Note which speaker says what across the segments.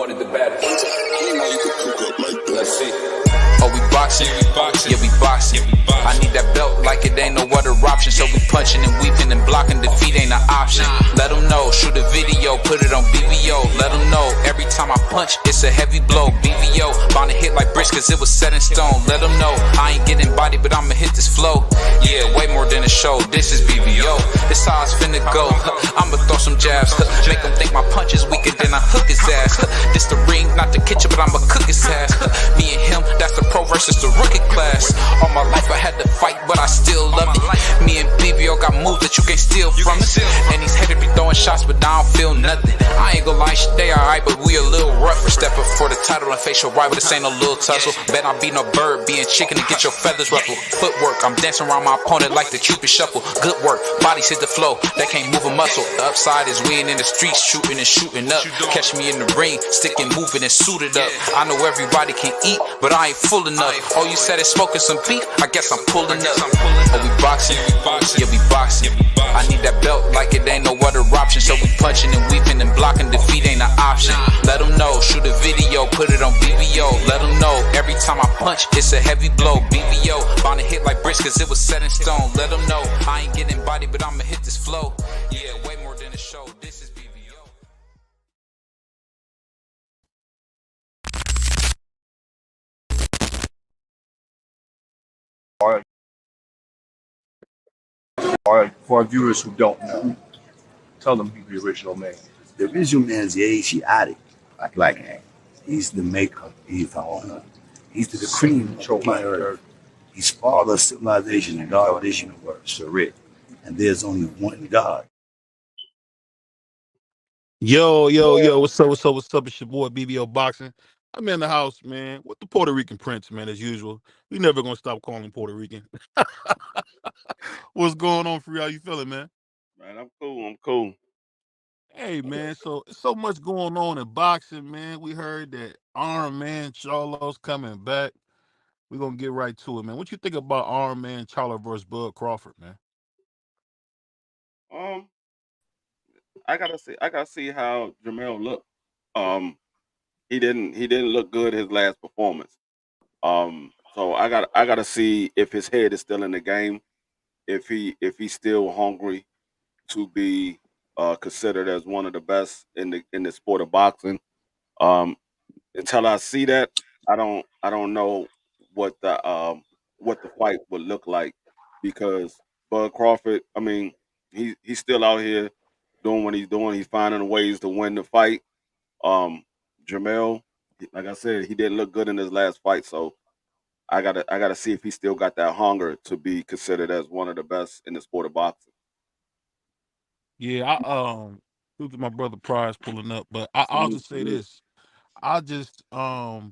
Speaker 1: wanted the baddest. Let's see. Oh, we boxing, yeah, we boxing. I need that belt like it ain't no other option. So we punching and weaving and blocking, defeat ain't an option. Let them know, shoot a video, put it on BVO. Let them know, every time I punch, it's a heavy blow. BVO, bound to hit like bricks cause it was set in stone. Let them know, I ain't getting body, but I'ma hit this flow. Yeah, way more than a show, this is BVO. This how it's finna go. I'ma throw some jabs, make them think my punch is weaker than I hook his ass. This the ring, not the kitchen, but I'ma cook his ass. Me and him, that's the pro versus the rookie class. All my life I had to fight, but I still love it. Me and BBO got moves that you can't steal from us. And these haters be throwing shots, but I don't feel nothing. I ain't gonna lie, shit, they alright, but we a little rougher. Stepping for the title and facial rival, this ain't no little tussle. Bet I be no bird, being chicken to get your feathers ruffled. Footwork, I'm dancing around my opponent like the Cupid shuffle. Good work, bodies hit the flow, they can't move a muscle. The upside is we ain't in the streets, shooting and shooting up. Catch me in the ring, sticking, moving and suited up. I know everybody can eat, but I ain't full enough. Oh, you said it's smoking some beef? I guess I'm pulling up. Oh, we boxing, yeah, we boxing. I need that belt like it ain't no other option. So we punching and weaving and blocking, defeat ain't an option. Let them know, shoot a video, put it on BVO. Let them know, every time I punch, it's a heavy blow. BVO, bound to hit like bricks cause it was set in stone. Let them know, I ain't getting body, but I'ma hit this flow. Yeah, way more than a show, this is BVO.
Speaker 2: All right, for our viewers who don't know, tell them who the original man.
Speaker 3: The original man is the Asiatic black man. He's the maker. He's the cream of planet Earth. He's father of civilization and God of this universe, Rick. And there's only one God.
Speaker 4: Yo, what's up? It's your boy BBO Boxing. I'm in the house, man, with the Puerto Rican Prince, man, as usual. We never gonna stop calling him Puerto Rican. What's going on for you? How you feeling, man?
Speaker 5: Man, I'm cool.
Speaker 4: Hey, man, so much going on in boxing, man. We heard that Iron Man Charlo's coming back. We're gonna get right to it, man. What you think about Iron Man Charlo versus Bud Crawford, man?
Speaker 5: Um, I gotta see how Jamel looked. He didn't look good his last performance. So I gotta see if his head is still in the game, if he's still hungry to be considered as one of the best in the sport of boxing. Until I see that, I don't know what the fight would look like, because Bud Crawford, I mean, he's still out here doing what he's doing. He's finding ways to win the fight. Jamel, like I said, he didn't look good in his last fight, so I gotta see if he still got that hunger to be considered as one of the best in the sport of boxing.
Speaker 4: Yeah, due to my brother Prize pulling up, but I'll just say this. I just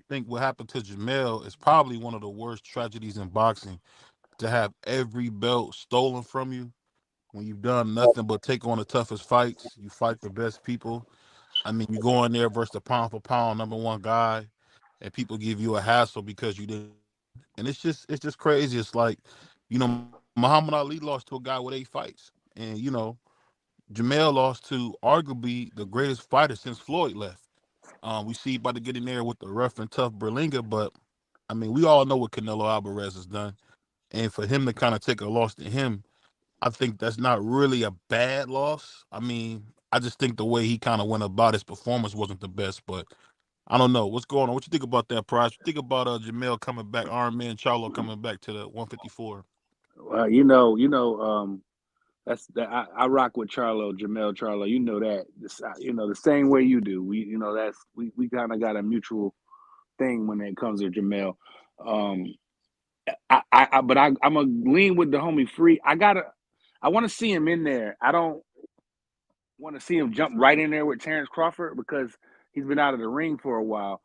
Speaker 4: think what happened to Jamel is probably one of the worst tragedies in boxing, to have every belt stolen from you when you've done nothing but take on the toughest fights. You fight the best people. I mean, you go in there versus the pound for pound #1 guy, and people give you a hassle because you didn't. And it's just crazy. It's like, Muhammad Ali lost to a guy with 8 fights, and Jamel lost to arguably the greatest fighter since Floyd left. We see about to get in there with the rough and tough Berlinga, but I mean, we all know what Canelo Alvarez has done, and for him to kind of take a loss to him, I think that's not really a bad loss. I mean, I just think the way he kind of went about his performance wasn't the best, but I don't know what's going on. What you think about that, Price? What you think about Jamel coming back, Iron Man Charlo coming back to the 154?
Speaker 6: Well, that's that. I rock with Jamel Charlo. You know that. The same way you do. We kind of got a mutual thing when it comes to Jamel. But I'm gonna lean with the homie Free. I want to see him in there. I don't want to see him jump right in there with Terrence Crawford because he's been out of the ring for a while.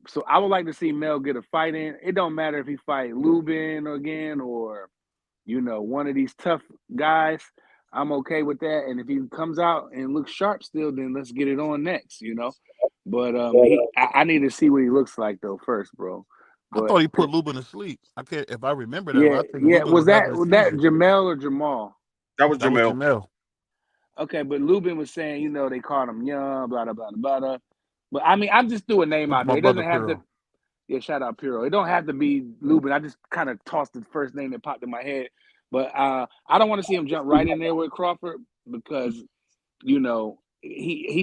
Speaker 6: So I would like to see Mel get a fight in. It don't matter if he fight Lubin again or one of these tough guys. I'm okay with that. And if he comes out and looks sharp still, then let's get it on next. But I need to see what he looks like though first, bro.
Speaker 4: I thought he put Lubin to sleep. I can't, if I remember that.
Speaker 6: Yeah,
Speaker 4: I think
Speaker 6: yeah.
Speaker 4: Lubin
Speaker 6: Was that
Speaker 4: having a seizure.
Speaker 6: Jamel or Jamal?
Speaker 5: That was
Speaker 4: That was
Speaker 5: Jamel.
Speaker 4: Jamel.
Speaker 6: Okay, but Lubin was saying, they called him young, blah, blah, blah, blah, blah. But I mean, I'm just threw a name
Speaker 4: Salute to
Speaker 6: out there.
Speaker 4: my
Speaker 6: It doesn't
Speaker 4: brother
Speaker 6: have to.
Speaker 4: Piro.
Speaker 6: Yeah, shout out Piro. It don't have to be Lubin. I just kind of tossed the first name that popped in my head. But I don't want to see him jump right in there with Crawford because he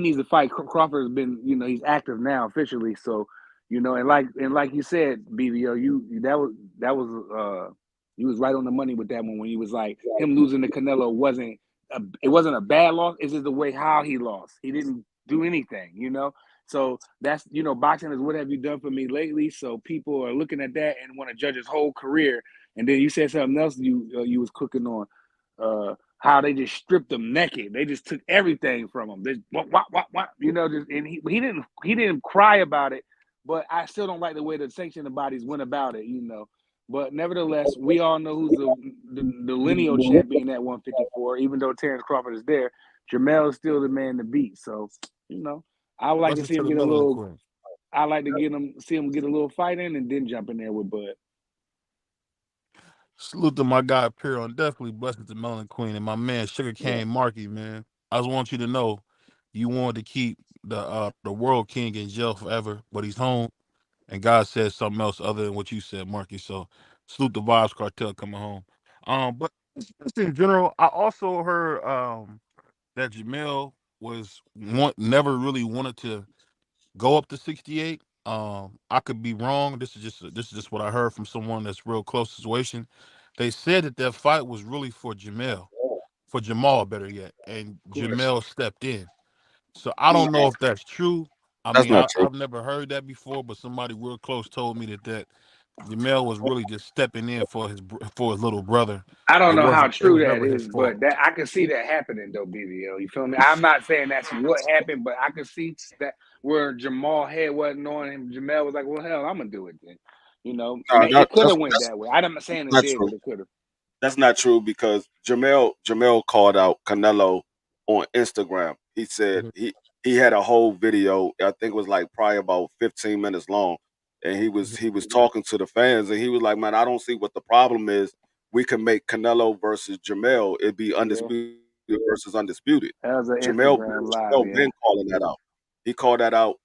Speaker 6: needs to fight. Crawford has been he's active now officially. So and like you said, BVO, that was you was right on the money with that one when he was like him losing to Canelo it wasn't a bad loss. It's just the way how he lost. He didn't do anything. So that's boxing is what have you done for me lately. So people are looking at that and want to judge his whole career. And then you said something else you was cooking on, how they just stripped him naked. They just took everything from him. They what and he didn't cry about it, but I still don't like the way the sanctioning bodies went about it. But nevertheless, we all know who's the lineal champion at 154. Even though Terrence Crawford is there, Jamel is still the man to beat. So I would like to
Speaker 4: Blessings
Speaker 6: see
Speaker 4: to
Speaker 6: him
Speaker 4: the
Speaker 6: get a
Speaker 4: Melanin
Speaker 6: little.
Speaker 4: Queen.
Speaker 6: I like to see him get a little fight in and then jump in there with Bud.
Speaker 4: Salute to my guy Piro, and definitely blessings to Melanin Queen and my man Sugarcane Marky, man. I just want you to know you wanted to keep the world king in jail forever, but he's home, and God said something else other than what you said, Marky. So salute the Vibes Cartel coming home. But just in general, I also heard that Jamel never really wanted to go up to 68. I could be wrong. This is just what I heard from someone that's real close to the situation. They said that fight was really for Jamal, better yet, and
Speaker 6: Of course.
Speaker 4: Jamel stepped in. So I don't know if that's true. I
Speaker 5: That's
Speaker 4: mean,
Speaker 5: not true.
Speaker 4: I've never heard that before, but somebody real close told me that Jamel was really just stepping in for his little brother.
Speaker 6: I don't
Speaker 4: It
Speaker 6: know how
Speaker 4: wasn't. It
Speaker 6: true
Speaker 4: was
Speaker 6: that
Speaker 4: never his
Speaker 6: is,
Speaker 4: fault.
Speaker 6: but that I can see that happening though, BBL. You feel me? I'm not saying that's what happened, but I can see that where Jamal head wasn't on him. Jamel was like, "Well, hell, I'm gonna do it then." It could have went that way. I'm not saying it
Speaker 5: Not
Speaker 6: did,
Speaker 5: true.
Speaker 6: but it could have.
Speaker 5: That's not true because Jamel called out Canelo on Instagram. He said
Speaker 4: Mhm.
Speaker 5: he had a whole video. I think it was like probably about 15 minutes long, and he was talking to the fans, and he was like, "Man, I don't see what the problem is. We can make Canelo versus Jamel. It'd be
Speaker 6: Yeah,
Speaker 5: undisputed versus undisputed."
Speaker 6: that was an
Speaker 5: Jamel
Speaker 6: Instagram live.
Speaker 5: Jamel
Speaker 6: Yeah,
Speaker 5: been calling that out. He called that out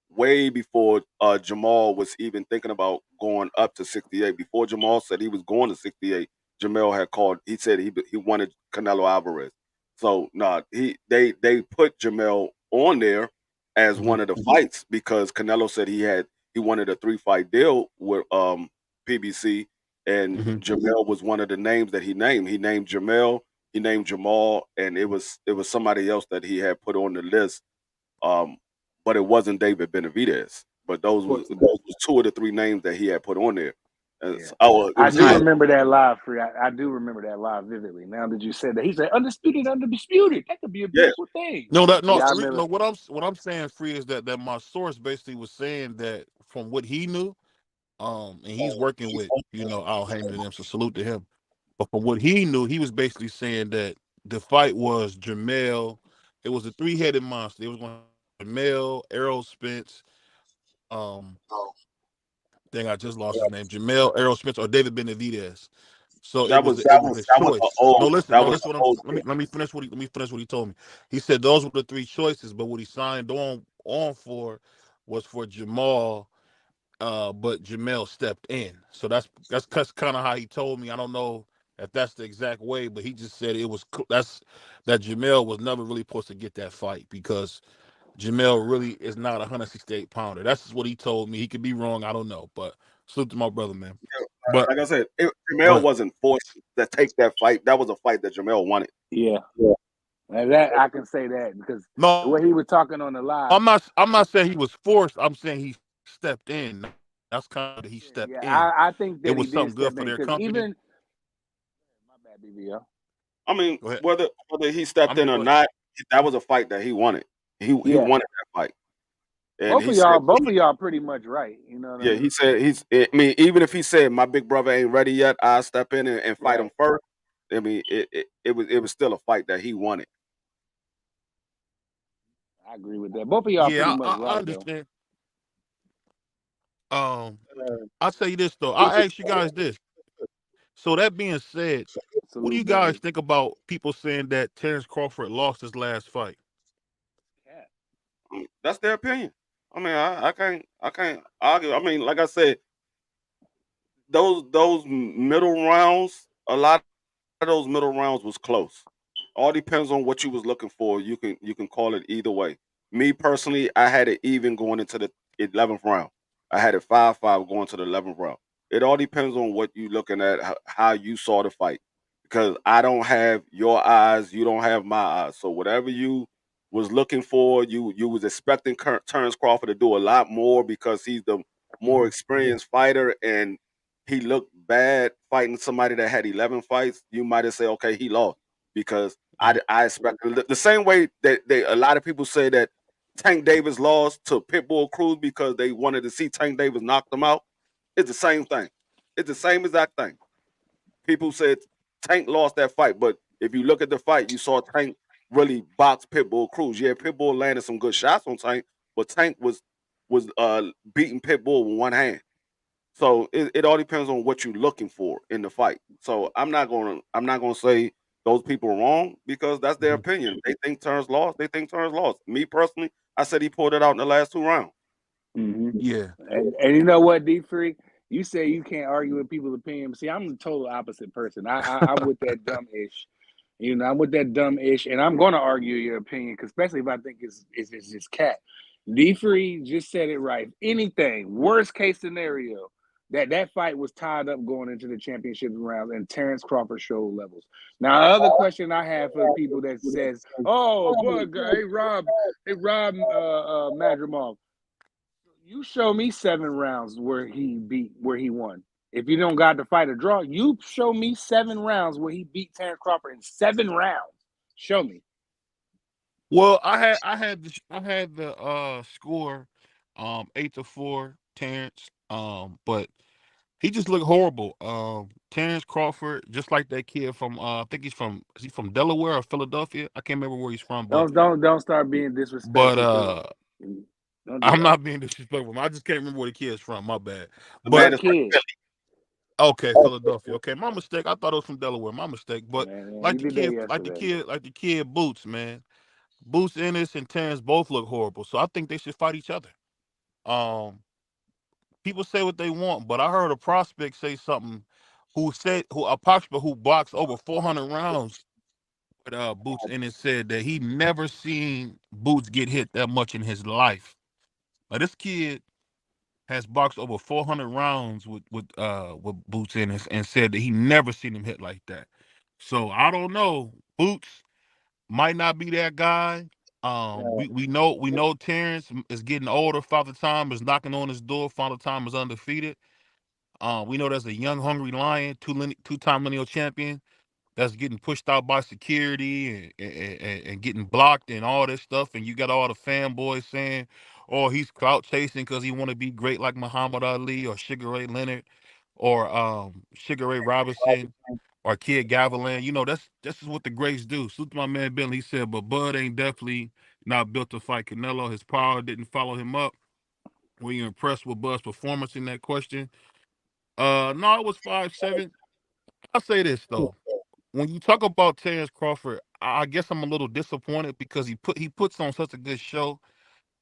Speaker 5: way before Jamal was even thinking about going up to 68. Before Jamal said he was going to 68, Jamel had called. He said he wanted Canelo Alvarez. So they put Jamel on there as
Speaker 4: Mhm.
Speaker 5: one of the fights because Canelo said he wanted a 3-fight deal with PBC, and
Speaker 4: Mhm.
Speaker 5: Jamel was one of the names that he named. He named Jamel, he named Jamal, and it was somebody else that he had put on the list. Um, but it wasn't David Benavidez. But
Speaker 6: of
Speaker 5: those was
Speaker 6: course
Speaker 5: those
Speaker 6: not.
Speaker 5: was two of the three names that he had put on there. And
Speaker 6: Yeah,
Speaker 5: it
Speaker 6: I
Speaker 5: was
Speaker 6: do
Speaker 5: either
Speaker 6: remember that live. Free. I do remember that live vividly. Now that you said that, he said undisputed, undisputed. That could be a
Speaker 5: yeah.
Speaker 6: beautiful thing.
Speaker 4: No, that no,
Speaker 6: Yeah, I
Speaker 4: free,
Speaker 6: remember.
Speaker 4: no. What I'm saying, free, is that my source basically was saying that from what he knew, and he's working with Al Heyman and them, so salute to him. But from what he knew, he was basically saying that the fight was Jamel. It was a three-headed monster. It was going to Jamel, Errol Spence. Um, Dang, I just lost his name. Jamel, Errol Spence, or David Benavidez. So it
Speaker 5: That
Speaker 4: was
Speaker 5: was
Speaker 4: it was a
Speaker 5: the
Speaker 4: choice. No,
Speaker 5: old
Speaker 4: listen,
Speaker 5: that
Speaker 4: no,
Speaker 5: was
Speaker 4: listen.
Speaker 5: the
Speaker 4: What I'm
Speaker 5: old
Speaker 4: let me finish what he told me. He said those were the three choices, but what he signed on for was for Jamal, but Jamel stepped in. So that's kind of how he told me. I don't know if that's the exact way, but he just said it was that Jamel was never really supposed to get that fight because Jamel really is not a 168 pounder. That's just what he told me. He could be wrong. I don't know, but salute to my brother, man. But
Speaker 5: like I said,
Speaker 4: go
Speaker 5: Jamel
Speaker 4: ahead.
Speaker 5: wasn't forced to take that fight. That was a fight that Jamel wanted.
Speaker 6: Yeah, and that I can say that because the
Speaker 4: No,
Speaker 6: way he was talking on the live.
Speaker 4: I'm not saying he was forced. I'm saying he stepped in. That's kind of he stepped
Speaker 6: Yeah,
Speaker 4: in.
Speaker 6: I think
Speaker 4: It
Speaker 6: that he
Speaker 4: was
Speaker 6: did
Speaker 4: something good
Speaker 6: step
Speaker 4: for
Speaker 6: in
Speaker 4: their
Speaker 6: because
Speaker 4: company.
Speaker 6: even my bad, BBL.
Speaker 5: I mean,
Speaker 4: Go ahead.
Speaker 5: whether he
Speaker 4: I
Speaker 5: stepped in
Speaker 4: mean,
Speaker 5: or
Speaker 4: go ahead.
Speaker 5: not, that was a fight that he wanted. He
Speaker 6: Yeah,
Speaker 5: wanted that fight, and he said,
Speaker 6: both of y'all, pretty much right. You know what I
Speaker 5: yeah, he
Speaker 6: mean?
Speaker 5: said I mean, even if he said my big brother ain't ready yet, I'll step in and fight him
Speaker 6: Right.
Speaker 5: first. I mean, it was still a fight that he wanted.
Speaker 6: I agree with that. Both of y'all pretty
Speaker 4: Yeah,
Speaker 6: much
Speaker 4: I
Speaker 6: right though.
Speaker 4: understand. Um, I'll tell you this though. I'll ask you guys this. So that being said, what do you
Speaker 6: Salute,
Speaker 4: guys
Speaker 6: brother.
Speaker 4: think about people saying that Terrence Crawford lost his last fight?
Speaker 6: Cat.
Speaker 5: That's their opinion. I mean, I can't argue. I mean, like I said, those middle rounds, a lot of those middle rounds was close. All depends on what you was looking for. You can call it either way. Me personally, I had it even going into the 11th round. I had it 5-5 going to the 11th round. It all depends on what you looking at, how you saw the fight. Because I don't have your eyes, you don't have my eyes. So whatever you was looking for, you was expecting Terrence Crawford to do a lot more because he's the more experienced fighter, and he looked bad fighting somebody that had 11 fights. You might have said, okay, he lost because I expected the same way that a lot of people say that Tank Davis lost to Pitbull Cruz because they wanted to see Tank Davis knock them out. It's the same thing. It's the same exact thing. People said Tank lost that fight, but if you look at the fight, you saw Tank really box Pitbull Cruz. Yeah, Pitbull landed some good shots on Tank, but Tank was beating Pitbull with one hand. So it all depends on what you're looking for in the fight. So I'm not gonna say those people are wrong because that's their opinion. They think Terrence lost. They think Terrence lost. Me personally, I said he pulled it out in the last 2 rounds.
Speaker 4: Yeah.
Speaker 6: And you know what, D Free? You say you can't argue with people's opinions. See, I'm the total opposite person. I'm with that dumb ish. You know, I'm with that dumb ish, and I'm going to argue your opinion, cause especially if I think it's just cat. D Free just said it right. Anything, worst case scenario, that fight was tied up going into the championship round, and Terrence Crawford showed levels. Now, other question I have for the people that says, "Oh, boy, hey Rob Madrimov, you show me 7 rounds where he won. If you don't got to fight a draw, you show me 7 rounds where he beat Terrence Crawford in 7 rounds. Show me."
Speaker 4: Well, I had the score 8-4 Terrence. But he just looked horrible. Terrence Crawford, just like that kid from I think is he from Delaware or Philadelphia? I can't remember where he's from,
Speaker 6: Don't start being
Speaker 4: but
Speaker 6: disrespectful to him. Don't do
Speaker 4: I'm
Speaker 6: that.
Speaker 4: not being disrespectful. I just can't remember where the kid's from. My bad.
Speaker 5: The man
Speaker 4: But
Speaker 5: is from
Speaker 6: Kid,
Speaker 5: Philly.
Speaker 4: okay, Philadelphia. Okay, my mistake. I thought it was from Delaware. My mistake. But
Speaker 6: man,
Speaker 4: like
Speaker 6: you
Speaker 4: the
Speaker 6: did that
Speaker 4: kid,
Speaker 6: yesterday.
Speaker 4: like the kid Boots, man. Boots Ennis and Terrence both look horrible. So I think they should fight each other. Um, People say what they want, but I heard a prospect say something who a prospect who boxed over 400 rounds with Boots Ennis said that he never seen Boots get hit that much in his life. Now this kid has boxed over 400 rounds with Boots Ennis and said that he never seen him hit like that. So I don't know. Boots might not be that guy. We know Terrence is getting older. Father Time is knocking on his door. Father Time is undefeated. We know there's a young, hungry lion, two-time lineal champion that's getting pushed out by security and getting blocked and all this stuff. And you got all the fanboys saying, "Oh, he's clout chasing because he want to be great like Muhammad Ali or Sugar Ray Leonard or Sugar Ray Robinson or Kid Gavilan." You know, this is what the greats do. So my man Billy, he said, but Bud ain't definitely not built to fight Canelo. His power didn't follow him up. Were you impressed with Bud's performance in that question? No, it was 5-7. I'll say this though. When you talk about Terrence Crawford, I guess I'm a little disappointed because he puts on such a good show,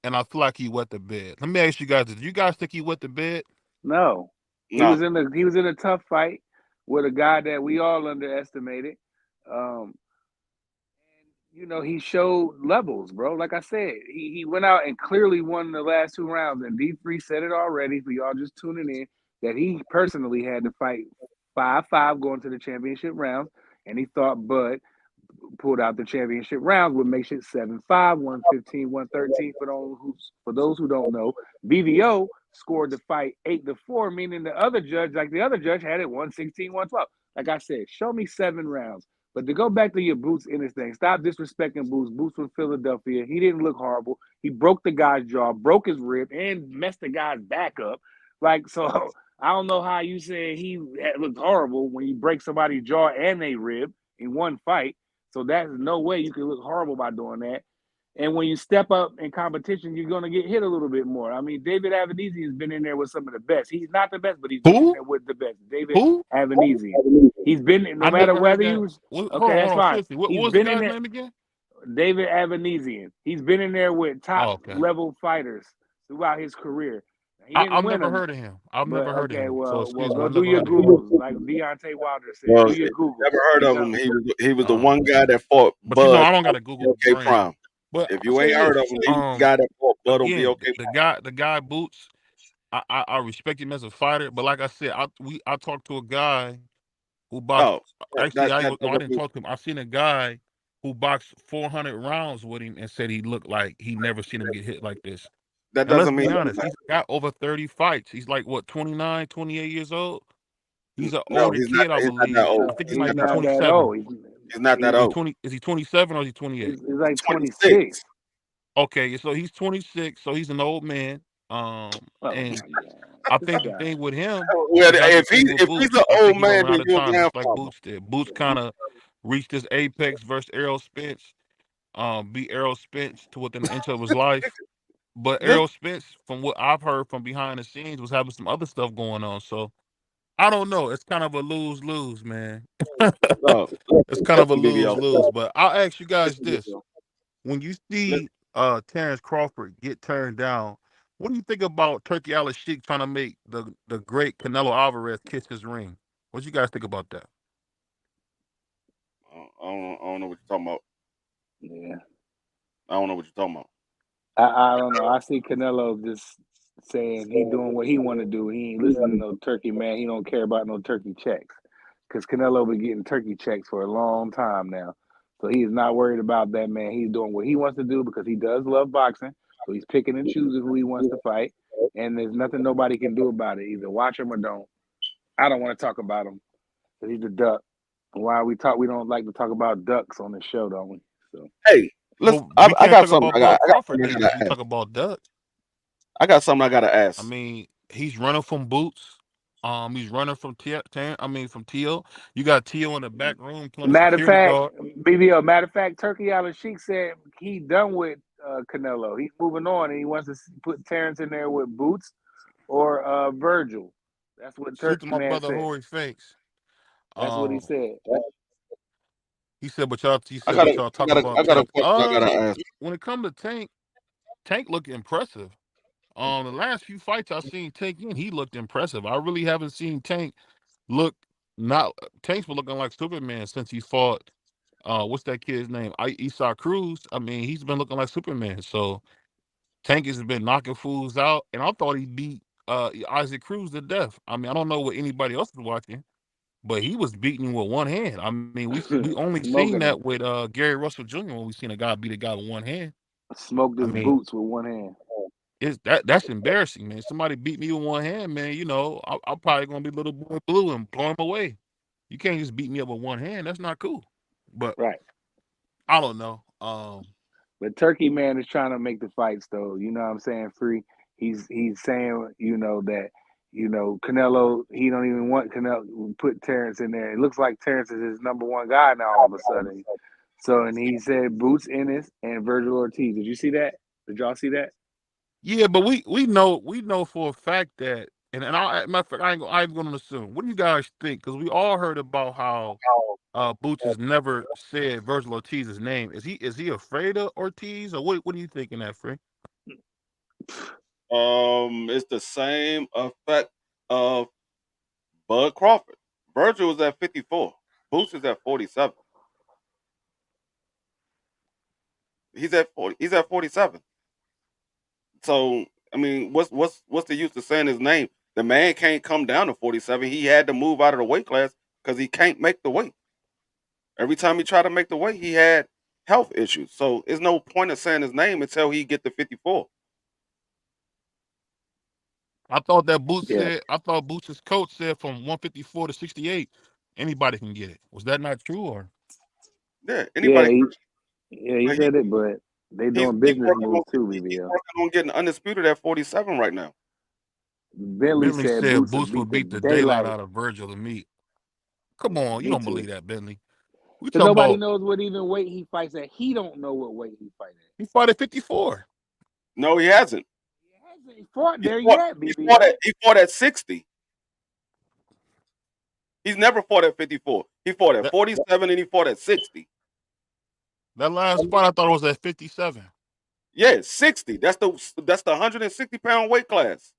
Speaker 4: and I feel like he wet the bed. Let me ask you guys: did you guys think he wet the bed?
Speaker 6: No,
Speaker 5: No,
Speaker 6: he was in a tough fight with a guy that we all underestimated. Um, you know, he showed levels, bro. Like I said, he went out and clearly won the last 2 rounds. And D3 said it already for y'all just tuning in that he personally had to fight 5-5 going to the championship rounds. And he thought Bud pulled out the championship rounds, would make it 7-5, 115, 113. For those who don't know, BVO scored the fight 8-4, meaning the other judge, had it 116, 112. Like I said, show me 7 rounds. But to go back to your Boots Ennis thing, stop disrespecting Boots. Boots from Philadelphia. He didn't look horrible. He broke the guy's jaw, broke his rib, and messed the guy's back up. Like, so I don't know how you say he looked horrible when you break somebody's jaw and a rib in one fight. So that's no way you can look horrible by doing that. And when you step up in competition, you're going to get hit a little bit more. I mean, David Avanesian has been in there with some of the best. He's not the best, but he's been in
Speaker 4: Who?
Speaker 6: there with the best. David
Speaker 4: Who?
Speaker 6: Avanesian. He's been, no
Speaker 4: I
Speaker 6: matter
Speaker 4: never heard
Speaker 6: whether
Speaker 4: that.
Speaker 6: you was,
Speaker 4: Hold
Speaker 6: okay,
Speaker 4: on,
Speaker 6: that's
Speaker 4: hold on,
Speaker 6: fine.
Speaker 4: 50. What
Speaker 6: He's
Speaker 4: was the
Speaker 6: been in
Speaker 4: guy's
Speaker 6: there.
Speaker 4: name again?
Speaker 6: David Avanesian. He's been in there with top
Speaker 4: Oh, okay.
Speaker 6: level fighters. throughout his career. He
Speaker 4: I,
Speaker 6: didn't
Speaker 4: I've
Speaker 6: win
Speaker 4: never
Speaker 6: them,
Speaker 4: heard of him. I've
Speaker 6: but
Speaker 4: never heard of
Speaker 6: okay,
Speaker 4: him. So
Speaker 6: well,
Speaker 4: excuse me,
Speaker 6: go
Speaker 4: I've
Speaker 6: do
Speaker 4: never
Speaker 6: your
Speaker 4: heard of him.
Speaker 6: Googles, like Deontay Wilder said.
Speaker 5: Well,
Speaker 6: Do your Googles.
Speaker 5: never heard
Speaker 6: He's
Speaker 5: of him. He was the
Speaker 4: Um,
Speaker 5: one guy that fought
Speaker 4: but you know,
Speaker 5: Bud
Speaker 4: I don't got to
Speaker 5: on
Speaker 4: Google the
Speaker 5: BOK
Speaker 4: brain.
Speaker 5: Prime.
Speaker 4: But
Speaker 5: If
Speaker 4: I'll
Speaker 5: you
Speaker 4: say
Speaker 5: ain't heard
Speaker 4: this.
Speaker 5: of him, he's the guy that fought Bud on
Speaker 4: Again,
Speaker 5: BOK Prime.
Speaker 4: the guy Boots. I respect him as a fighter, but like I said, I talked to a guy who boxed.
Speaker 5: Oh,
Speaker 4: Actually, I
Speaker 5: that
Speaker 4: didn't talk to him. I seen a guy who boxed 400 rounds with him and said he looked like he never seen him get hit like this. And let's
Speaker 5: doesn't
Speaker 4: be
Speaker 5: mean
Speaker 4: honest, he's got over 30 fights. He's like what 29, 28 years old. He's an
Speaker 5: no,
Speaker 4: older kid, I
Speaker 5: he's not that
Speaker 4: believe.
Speaker 5: old.
Speaker 4: I think he
Speaker 5: He's
Speaker 4: might
Speaker 5: not
Speaker 4: be
Speaker 5: that old.
Speaker 6: that
Speaker 4: 27.
Speaker 6: old.
Speaker 5: He's not that
Speaker 4: Is he
Speaker 5: old.
Speaker 4: 20? Is he 27 or is he 28?
Speaker 6: He's like
Speaker 5: 26.
Speaker 6: 26.
Speaker 4: Okay, so he's 26, so he's an old man.
Speaker 6: Oh
Speaker 4: And
Speaker 6: my God,
Speaker 4: I
Speaker 6: this
Speaker 4: think the
Speaker 6: guy.
Speaker 4: thing with him
Speaker 5: Well,
Speaker 4: is like the
Speaker 5: if
Speaker 4: thing with
Speaker 5: he's an
Speaker 4: Boots. I
Speaker 5: old
Speaker 4: think he gonna
Speaker 5: man,
Speaker 4: run
Speaker 5: then
Speaker 4: out of
Speaker 5: you're a
Speaker 4: time, just like
Speaker 5: grandfather.
Speaker 4: Boots did. Boots kind of reached his apex versus Errol Spence. Beat Errol Spence to within an inch of his life. But
Speaker 5: This,
Speaker 4: Errol Spence, from what I've heard from behind the scenes, was having some other stuff going on. So I don't know. It's kind of a lose-lose, man. It's kind of a
Speaker 5: listen, BBO.
Speaker 4: lose-lose. But I'll ask you guys
Speaker 5: Listen,
Speaker 4: this:
Speaker 5: BBO.
Speaker 4: when you
Speaker 5: Listen,
Speaker 4: see Terrence Crawford get turned down, what do you think about Turkey Al Sheik trying to make the great Canelo Alvarez kiss his ring? What you guys think about that?
Speaker 5: I don't know what you're talking about.
Speaker 6: Yeah,
Speaker 5: I don't know what you're talking about.
Speaker 6: I don't know. I see Canelo just saying he doing what he want to do. He ain't listening to no turkey man. He don't care about no turkey checks because Canelo been getting turkey checks for a long time now. So he is not worried about that, man. He's doing what he wants to do because he does love boxing. So he's picking and choosing who he wants to fight, and there's nothing nobody can do about it. Either watch him or don't. I don't want to talk about him because he's a duck. Why we talk? We don't like to talk about ducks on the show, don't we? So
Speaker 5: Hey, listen,
Speaker 4: Well, we
Speaker 5: I
Speaker 4: can't
Speaker 5: got
Speaker 4: talk
Speaker 5: something.
Speaker 4: about Bud
Speaker 5: I got
Speaker 4: Crawford
Speaker 5: something
Speaker 4: then
Speaker 5: I
Speaker 4: if we
Speaker 5: gotta ask.
Speaker 4: talk about Duck.
Speaker 5: I got something I gotta
Speaker 4: I
Speaker 5: ask.
Speaker 4: mean, he's running from Boots. He's running from from Tio. You got Tio in the back room playing a
Speaker 6: matter of
Speaker 4: security
Speaker 6: fact,
Speaker 4: guard.
Speaker 6: BBL. Matter of fact, Turkey Al Sheik said he done with Canelo. He's moving on, and he wants to put Terrence in there with Boots or Virgil. That's what
Speaker 4: Salute to
Speaker 6: Turkey
Speaker 4: my
Speaker 6: man
Speaker 4: brother
Speaker 6: said.
Speaker 4: Horry Fakes.
Speaker 6: That's what he
Speaker 4: Um,
Speaker 6: said.
Speaker 4: he said, but y'all, he
Speaker 5: I
Speaker 4: said,
Speaker 5: got
Speaker 4: but
Speaker 5: a,
Speaker 4: y'all
Speaker 5: I
Speaker 4: talk
Speaker 5: got a,
Speaker 4: about
Speaker 5: I got a
Speaker 4: Tank.
Speaker 5: question I gotta ask.
Speaker 4: When it comes to Tank, Tank looked impressive. The last few fights I seen Tank in, he looked impressive. I really haven't seen Tank look not. Tank's been looking like Superman since he fought. What's that kid's name? Esau Cruz. I mean, he's been looking like Superman. So Tank has been knocking fools out, and I thought he beat Isaac Cruz to death. I mean, I don't know what anybody else is watching, but he was beating him with one hand. I mean, we only seen
Speaker 6: Smoking him.
Speaker 4: that with Gary Russell Jr. when we seen a guy beat a guy with one hand.
Speaker 6: Smoked
Speaker 4: I
Speaker 6: his
Speaker 4: mean,
Speaker 6: boots with one hand.
Speaker 4: that's embarrassing, man. Somebody beat me with one hand, man. You know, I'm probably gonna be little boy blue and blow him away. You can't just beat me up with one hand. That's not cool. But
Speaker 6: Right.
Speaker 4: I don't know.
Speaker 6: But Turkey man is trying to make the fights though. You know what I'm saying? Free. He's saying, that, Canelo, he don't even want Canelo put Terrence in there. It looks like Terrence is his number one guy now all of a sudden. So and he said Boots Ennis and Virgil Ortiz. Did you see that? Did y'all see that?
Speaker 4: Yeah, but we know for a fact that, and matter of fact, I ain't gonna assume. What do you guys think? Because we all heard about how Boots has never said Virgil Ortiz's name. Is he afraid of Ortiz, or what are you thinking, that Free?
Speaker 5: It's the same effect of Bud Crawford. Virgil was at 54. Boots is at 47. He's at 40. He's at 47. So I mean, what's the use of saying his name? The man can't come down to 47. He had to move out of the weight class because he can't make the weight. Every time he tried to make the weight, he had health issues. So there's no point of saying his name until he get to 54.
Speaker 4: I thought that Boots
Speaker 6: Yeah.
Speaker 4: said. I thought Boots' coach said from 154 to 68, anybody can get it. Was that not true, or?
Speaker 5: Yeah,
Speaker 6: Yeah,
Speaker 5: anybody.
Speaker 6: he
Speaker 5: But
Speaker 6: said it, but they doing
Speaker 5: he's
Speaker 6: business
Speaker 5: working on
Speaker 6: moves too,
Speaker 5: he's
Speaker 6: BBL.
Speaker 5: working on getting undisputed at 47 right now.
Speaker 6: Bentley
Speaker 4: Bentley
Speaker 6: said
Speaker 4: said
Speaker 6: Boots would
Speaker 4: Boots
Speaker 6: beat
Speaker 4: would
Speaker 6: the
Speaker 4: beat the daylight
Speaker 6: daylight.
Speaker 4: out of Virgil to meet. Come on, you
Speaker 6: Me
Speaker 4: don't
Speaker 6: too.
Speaker 4: believe that, Bentley. We
Speaker 6: Because
Speaker 4: talking
Speaker 6: nobody
Speaker 4: about
Speaker 6: knows what even weight he fights at. He don't know what weight he fights at.
Speaker 4: he fought at 54.
Speaker 5: No, he hasn't.
Speaker 6: He hasn't fought
Speaker 5: He
Speaker 6: there
Speaker 5: fought,
Speaker 6: yet,
Speaker 5: he fought
Speaker 6: BBL.
Speaker 5: at he fought at 60. He's never fought at 54. He fought at
Speaker 4: That
Speaker 5: 47 and he fought at 60.
Speaker 4: that last fight I thought it was at 57.
Speaker 5: Yeah, 60. That's the 160-pound weight class.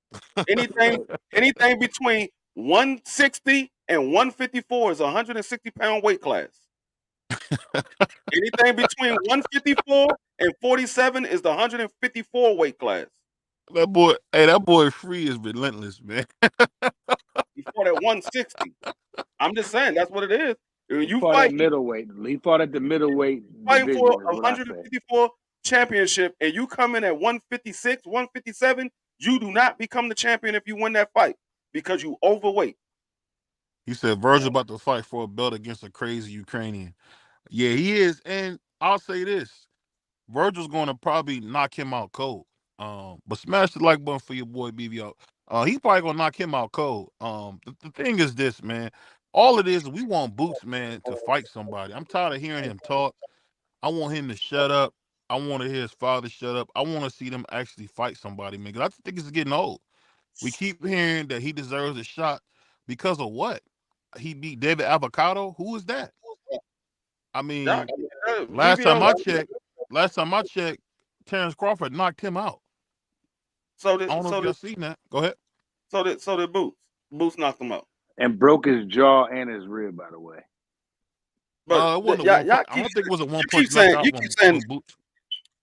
Speaker 5: Anything between 160 and 154 is a 160-pound weight class. Anything between 154 and 47 is the 154 weight class.
Speaker 4: That boy Free is relentless, man.
Speaker 5: He fought at 160. I'm just saying that's what it is. When
Speaker 6: He
Speaker 5: you
Speaker 6: fought at
Speaker 5: fight
Speaker 6: middleweight. He fought at the middleweight
Speaker 5: fighting for
Speaker 6: division, is
Speaker 5: a
Speaker 6: what I said.
Speaker 5: 154 championship and you come in at 156, 157, you do not become the champion if you win that fight because you overweight.
Speaker 4: He said Virgil about to fight for a belt against a crazy Ukrainian. Yeah, he is, and I'll say this: Virgil's going to probably knock him out cold. But smash the like button for your boy BBO. He's probably gonna knock him out cold. The thing is this, man. All it is, we want Boots, man, to fight somebody. I'm tired of hearing him talk. I want him to shut up. I want to hear his father shut up. I want to see them actually fight somebody, man. Because I think it's getting old. We keep hearing that he deserves a shot because of what? He beat David Avocado. Who is that? I
Speaker 5: Yeah,
Speaker 4: mean, last time
Speaker 5: BBO.
Speaker 4: I checked, Terrence Crawford knocked him out.
Speaker 5: So
Speaker 4: I
Speaker 5: did
Speaker 4: don't know
Speaker 5: so
Speaker 4: if y'all
Speaker 5: did
Speaker 4: seen that. Go ahead.
Speaker 5: so did Boots. Boots knocked him out.
Speaker 6: And broke his jaw and his rib, by the way.
Speaker 5: But
Speaker 4: It wasn't a
Speaker 5: y'all,
Speaker 4: one
Speaker 5: y'all
Speaker 4: punch. I
Speaker 5: keep
Speaker 4: don't think it was a one
Speaker 5: you keep
Speaker 4: punch
Speaker 5: saying
Speaker 4: knockout
Speaker 5: you keep saying
Speaker 4: when Boots.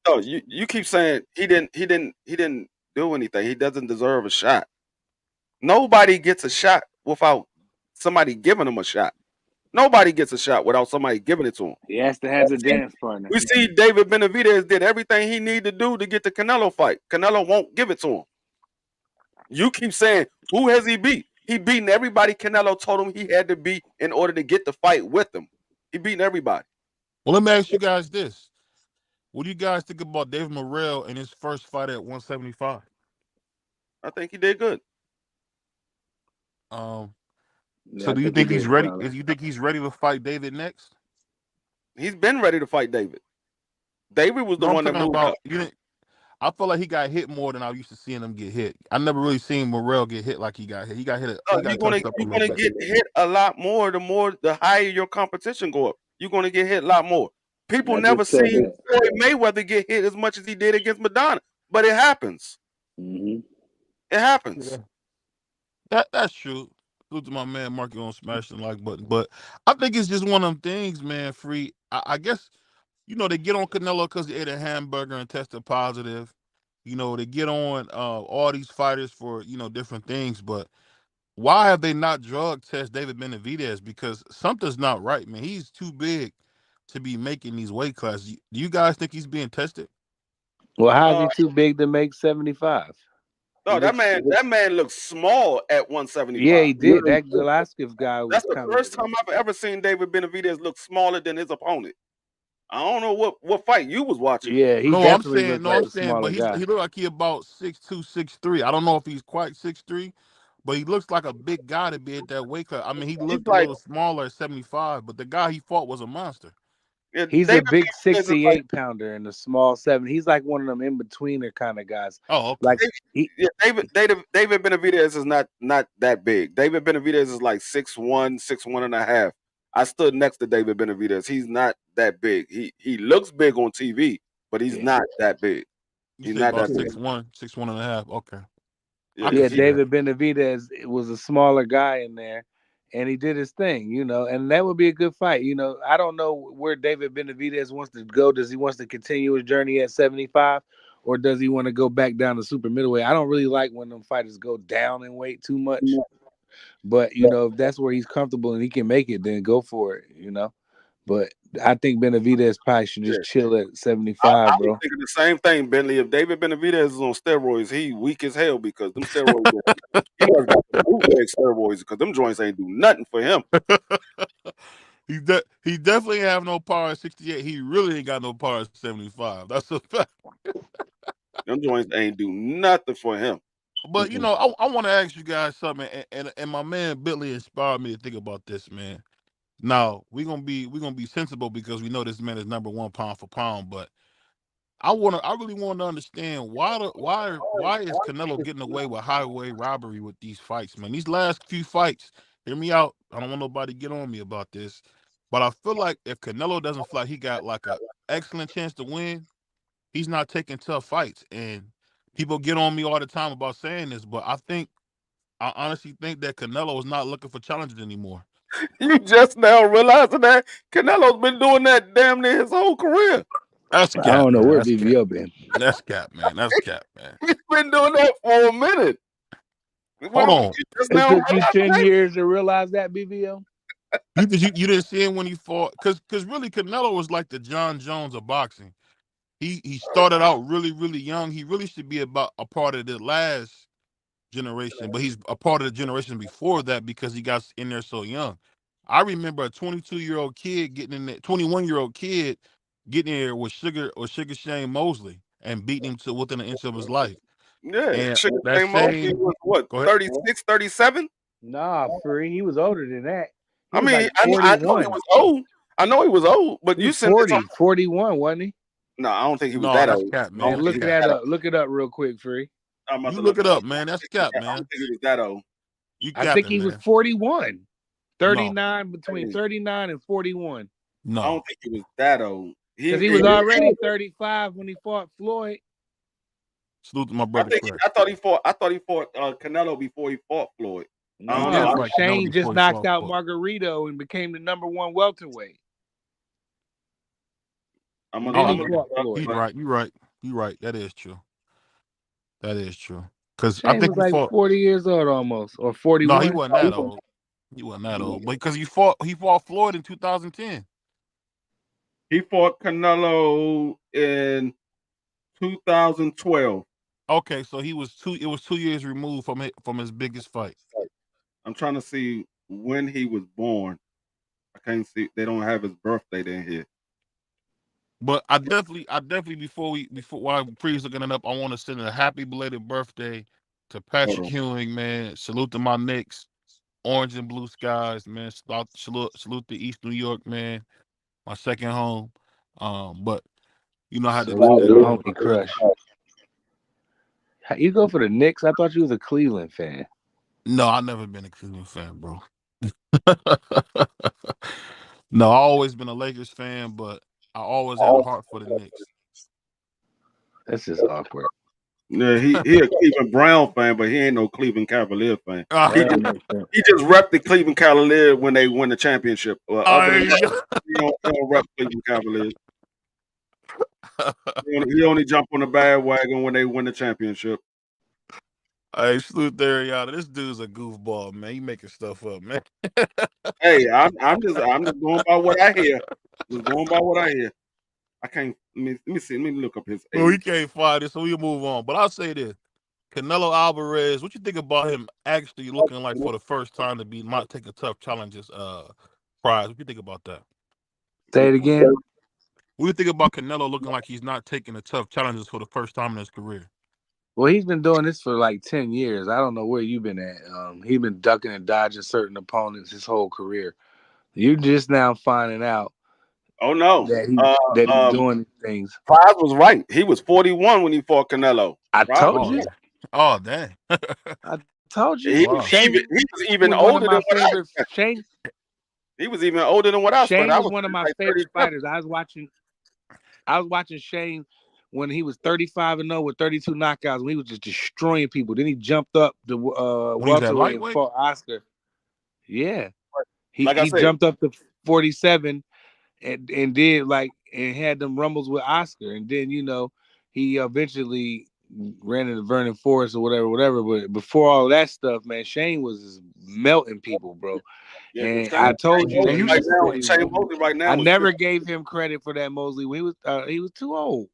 Speaker 5: no, you keep saying he didn't do anything. He doesn't deserve a shot. Nobody gets a shot without somebody giving him a shot. Nobody gets a shot without somebody giving it to him.
Speaker 6: He has to have the dance partner.
Speaker 5: We see David Benavidez did everything he needed to do to get the Canelo fight. Canelo won't give it to him. You keep saying, who has he beat? He beaten everybody Canelo told him he had to beat in order to get the fight with him. He beaten everybody.
Speaker 4: Well, let me ask you guys this: what do you guys think about David Morrell in his first fight at 175?
Speaker 5: I think he did good.
Speaker 4: Um,
Speaker 6: Yeah,
Speaker 4: so
Speaker 6: I
Speaker 4: do you
Speaker 6: think he
Speaker 4: think he's
Speaker 6: did
Speaker 4: ready?
Speaker 6: solid.
Speaker 4: You think he's ready to fight David next?
Speaker 5: He's been ready to fight David. David was the
Speaker 4: No, I'm
Speaker 5: one that
Speaker 4: talking
Speaker 5: moved
Speaker 4: about
Speaker 5: up.
Speaker 4: I feel like he got hit more than I used to seeing him get hit. I never really seen Morrell get hit like he got hit. He got hit. He got touched up a
Speaker 5: You're
Speaker 4: little
Speaker 5: gonna
Speaker 4: bit.
Speaker 5: get hit a lot more the higher your competition go up. You're gonna get hit a lot more. People
Speaker 6: I
Speaker 5: never
Speaker 6: just said
Speaker 5: seen
Speaker 6: that.
Speaker 5: Floyd Mayweather get hit as much as he did against Madonna, but it happens.
Speaker 6: Mm-hmm.
Speaker 5: It happens.
Speaker 4: Yeah. That's true. Salute to my man Marky on smashing the like button. But I think it's just one of them things, man. Free. I guess they get on Canelo because he ate a hamburger and tested positive. They get on all these fighters for different things, but why have they not drug test David Benavidez? Because something's not right, man. He's too big to be making these weight classes. Do you guys think he's being tested?
Speaker 7: Well, how is
Speaker 5: Uh,
Speaker 7: he too big to make 75? He
Speaker 5: no,
Speaker 7: looks.
Speaker 5: that man looks small at
Speaker 7: Yeah,
Speaker 5: 175.
Speaker 7: he did. That Velasquez guy was
Speaker 5: That's the
Speaker 7: kind of.
Speaker 5: first time I've ever seen David Benavidez look smaller than his opponent. I don't know what fight you was watching.
Speaker 7: Yeah, he
Speaker 4: No, I'm
Speaker 7: definitely
Speaker 4: saying,
Speaker 7: looked like a
Speaker 4: but
Speaker 7: smaller
Speaker 4: he
Speaker 7: guy.
Speaker 4: look like he about 6'2", 6'3". I don't know if he's quite 6'3", but he looks like a big guy to be at that weight class. I mean, he
Speaker 5: He's
Speaker 4: looked a
Speaker 5: like,
Speaker 4: little smaller at 75, but the guy he fought was a monster.
Speaker 5: yeah,
Speaker 7: He's a
Speaker 5: David
Speaker 7: big
Speaker 5: Benavidez is like
Speaker 7: 68 pounder and a small 7. He's like one of them in betweener kind of guys.
Speaker 4: Oh, okay.
Speaker 7: Like he,
Speaker 5: yeah, David Benavidez is not that big. David Benavidez is like 6'1", 6'1 and a half. I stood next to David Benavidez. He's not that big. He looks big on TV, but he's
Speaker 7: yeah,
Speaker 5: not that big.
Speaker 4: You
Speaker 5: He's
Speaker 4: say
Speaker 5: not
Speaker 4: about
Speaker 5: that big.
Speaker 4: 6'1", 6'1 and a half. Okay, I
Speaker 5: Yeah,
Speaker 4: can
Speaker 7: yeah.
Speaker 4: see that.
Speaker 7: David Benavidez was a smaller guy in there, and he did his thing, and that would be a good fight. I don't know where David Benavidez wants to go. Does he wants to continue his journey at 75, or does he want to go back down to super middleweight? I don't really like when them fighters go down in weight too much. But if that's where he's comfortable and he can make it, then go for it. But I think Benavidez probably should
Speaker 5: yeah.
Speaker 7: just chill at
Speaker 5: I
Speaker 7: 75,
Speaker 5: was
Speaker 7: bro.
Speaker 5: thinking the same thing, Bentley. If David Benavidez is on steroids, he weak as hell because them steroids. He must got the bootleg steroids because them joints ain't do nothing for him.
Speaker 4: He definitely have no power at 68. He really ain't got no power at 75. That's a fact.
Speaker 5: Them joints ain't do nothing for him.
Speaker 4: But
Speaker 7: Mm-mm.
Speaker 4: I want to ask you guys something, and my man Bentley inspired me to think about this, man. Now we're gonna be sensible because we know this man is number one pound for pound. But I really want to understand why is Canelo getting away with highway robbery with these fights, man? These last few fights, hear me out. I don't want nobody to get on me about this, but I feel like if Canelo doesn't fly, he got like a excellent chance to win. he's not taking tough fights. And people get on me all the time about saying this, but I honestly think that Canelo is not looking for challenges anymore.
Speaker 5: You just now realizing that Canelo's been doing that damn near his whole career.
Speaker 4: That's
Speaker 7: I
Speaker 4: cap,
Speaker 7: don't know
Speaker 4: man.
Speaker 7: where
Speaker 4: That's cap.
Speaker 7: BBO been.
Speaker 4: That's cap, man. That's cap, man.
Speaker 5: He's been doing that for a minute.
Speaker 4: Hold on.
Speaker 5: You just
Speaker 7: It
Speaker 5: now
Speaker 7: took you
Speaker 5: realizing
Speaker 7: 10
Speaker 5: that?
Speaker 7: years to realize that, BBO?
Speaker 4: You didn't see him when he fought, because really Canelo was like the John Jones of boxing. He started out really, really young. He really should be about a part of the last generation, but he's a part of the generation before that because he got in there so young. I remember a 22-year-old kid getting in there, 21-year-old kid getting in there with Sugar Shane Mosley and beating him to within an inch of his life.
Speaker 5: Yeah.
Speaker 4: And
Speaker 5: Sugar
Speaker 4: that
Speaker 5: Shane Mosley
Speaker 4: same,
Speaker 5: was what,
Speaker 4: go ahead.
Speaker 5: 36, 37?
Speaker 7: Nah, Free. He was older than that. He
Speaker 5: I
Speaker 7: was
Speaker 5: mean,
Speaker 7: like
Speaker 5: I know he
Speaker 7: 41.
Speaker 5: was old. I know he was old, but
Speaker 7: He
Speaker 5: you
Speaker 7: was
Speaker 5: said this
Speaker 7: 41, wasn't he?
Speaker 5: No, I don't think he was
Speaker 4: No,
Speaker 5: that
Speaker 4: that's
Speaker 5: old.
Speaker 4: cap,
Speaker 5: I
Speaker 4: man.
Speaker 5: don't
Speaker 7: Man,
Speaker 4: That's
Speaker 5: think
Speaker 7: look
Speaker 5: he was
Speaker 4: cap.
Speaker 5: that
Speaker 7: that
Speaker 5: old.
Speaker 7: up. Look it up real quick, Free.
Speaker 5: I'm about
Speaker 4: You
Speaker 5: to
Speaker 4: look it
Speaker 5: at
Speaker 4: up, man. That's cap,
Speaker 5: I don't
Speaker 4: man.
Speaker 5: think he was that old.
Speaker 4: You
Speaker 7: I think
Speaker 4: capping,
Speaker 7: he was
Speaker 4: man.
Speaker 7: 41.
Speaker 4: No,
Speaker 7: 39, between 39 and 41.
Speaker 5: I
Speaker 4: no.
Speaker 5: don't think he was that old.
Speaker 7: Because he was already 35 when he fought Floyd.
Speaker 4: Salute to my brother Craig.
Speaker 5: I thought he fought Canelo before he fought Floyd. I don't
Speaker 4: did
Speaker 5: know.
Speaker 4: fight Canelo
Speaker 7: Shane
Speaker 4: before
Speaker 7: just
Speaker 4: he
Speaker 7: knocked
Speaker 4: fought
Speaker 7: out
Speaker 4: Floyd.
Speaker 7: Margarito and became the #1 welterweight.
Speaker 5: I'm
Speaker 7: And
Speaker 5: gonna,
Speaker 7: then
Speaker 5: I'm
Speaker 7: he
Speaker 5: gonna
Speaker 7: fought
Speaker 5: look it up,
Speaker 7: Floyd.
Speaker 4: He's
Speaker 5: but
Speaker 4: right. You're right. That is true. That is true. Because I
Speaker 7: Shane
Speaker 4: think
Speaker 7: was
Speaker 4: he
Speaker 7: like
Speaker 4: fought.
Speaker 7: 40 years old almost, or
Speaker 4: No,
Speaker 7: 41.
Speaker 4: he wasn't that old. He wasn't that old. Because he fought Floyd in 2010.
Speaker 5: he fought Canelo in 2012.
Speaker 4: Okay, so it was 2 years removed from his biggest fight.
Speaker 5: I'm trying to see when he was born. I can't see. They don't have his birthday in here.
Speaker 4: But I definitely before while Free's looking it up, I want to send a happy belated birthday to Patrick Ewing, man. Salute to my Knicks, orange and blue skies, man. Salute to East New York, man. My second home. But you know I had to
Speaker 7: Salute
Speaker 4: let
Speaker 7: to
Speaker 4: that
Speaker 7: Homie Crush. You go for the Knicks? I thought you was a Cleveland fan.
Speaker 4: No, I've never been a Cleveland fan, bro. No, I always been a Lakers fan, but I always had a heart for the Knicks.
Speaker 7: That's just awkward.
Speaker 5: Yeah, he a Cleveland Brown fan, but he ain't no Cleveland Cavalier fan. He just rep the Cleveland Cavaliers when they win the championship. Other than that, he don't rep Cleveland Cavaliers. He only jump on the bandwagon when they win the championship.
Speaker 4: Hey, salute there, y'all. This dude's a goofball, man. He making stuff up, man.
Speaker 5: Hey, I'm just going by what I hear. Just going by what I hear. I can't. Let me see. Let me look up his age.
Speaker 4: Well, we can't find it, so we'll move on. But I'll say this: Canelo Alvarez. What you think about him actually looking like for the first time to might take a tough challenges prize? What you think about that?
Speaker 7: Say it again.
Speaker 4: What do you think about Canelo looking like he's not taking the tough challenges for the first time in his career?
Speaker 7: Well, he's been doing this for like 10 years. I don't know where you've been at. He's been ducking and dodging certain opponents his whole career. You just now finding out.
Speaker 5: Oh no,
Speaker 7: that he's doing things.
Speaker 5: Prize was right. He was 41 when he fought Canelo.
Speaker 7: I told you.
Speaker 4: Oh dang!
Speaker 7: I told you.
Speaker 5: He was even older than what I expected.
Speaker 7: Shane.
Speaker 5: He was even older than what I expected.
Speaker 7: Shane was one of my favorite fighters. I was watching Shane when he was 35-0 with 32 knockouts. When he was just destroying people. Then he jumped up the welterweight and fought Oscar. Yeah, he jumped up to 47 and did and had them rumbles with Oscar, and then he eventually ran into Vernon Forrest or whatever. But before all that stuff, man, Shane was just melting people, bro.
Speaker 5: Yeah,
Speaker 7: and I told you
Speaker 5: that right now.
Speaker 7: I never gave him credit for that Mosley. He was too old.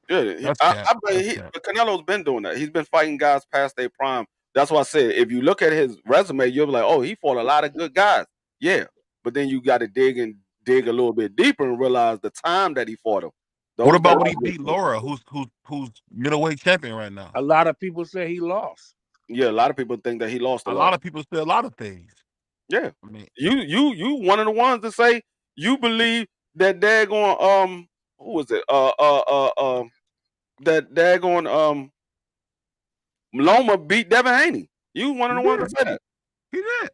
Speaker 5: Yeah, Canelo's been doing that. He's been fighting guys past their prime. That's why I said if you look at his resume, you'll be like, oh, he fought a lot of good guys. Yeah, but then you got to dig a little bit deeper and realize the time that he fought him.
Speaker 4: What about when he beat Laura, who's middleweight champion right now?
Speaker 7: A lot of people say he lost.
Speaker 5: Yeah, a lot of people think that he lost a lot.
Speaker 4: A lot of people say a lot of things.
Speaker 5: Yeah, I mean, you one of the ones that say you believe that daggone who was it that daggone Loma beat Devin Haney. You one of the ones that said that.
Speaker 4: He did.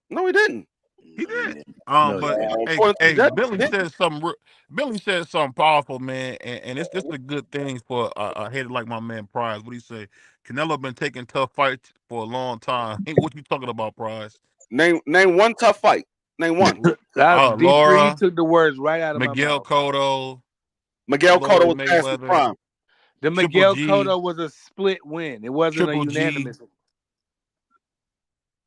Speaker 5: No, he didn't.
Speaker 4: He did.
Speaker 7: No, he
Speaker 4: But
Speaker 7: didn't.
Speaker 4: hey,
Speaker 5: According to
Speaker 4: hey,
Speaker 5: Judge,
Speaker 4: Billy said something. Billy said something powerful, man, and it's a good thing for a head like my man Prize. What he say? Canelo been taking tough fights for a long time. What you talking about, Prize?
Speaker 5: name one tough fight. Name one.
Speaker 7: D3, you
Speaker 4: Laura,
Speaker 7: took the words right out of my
Speaker 4: Miguel
Speaker 7: mouth.
Speaker 4: Cotto,
Speaker 5: Miguel Cotto
Speaker 4: Floyd
Speaker 5: was past his
Speaker 4: Mayweather,
Speaker 5: prime.
Speaker 7: The
Speaker 4: Triple
Speaker 7: Miguel
Speaker 4: G,
Speaker 7: Cotto was a split win. It wasn't a
Speaker 4: Triple G.
Speaker 7: unanimous.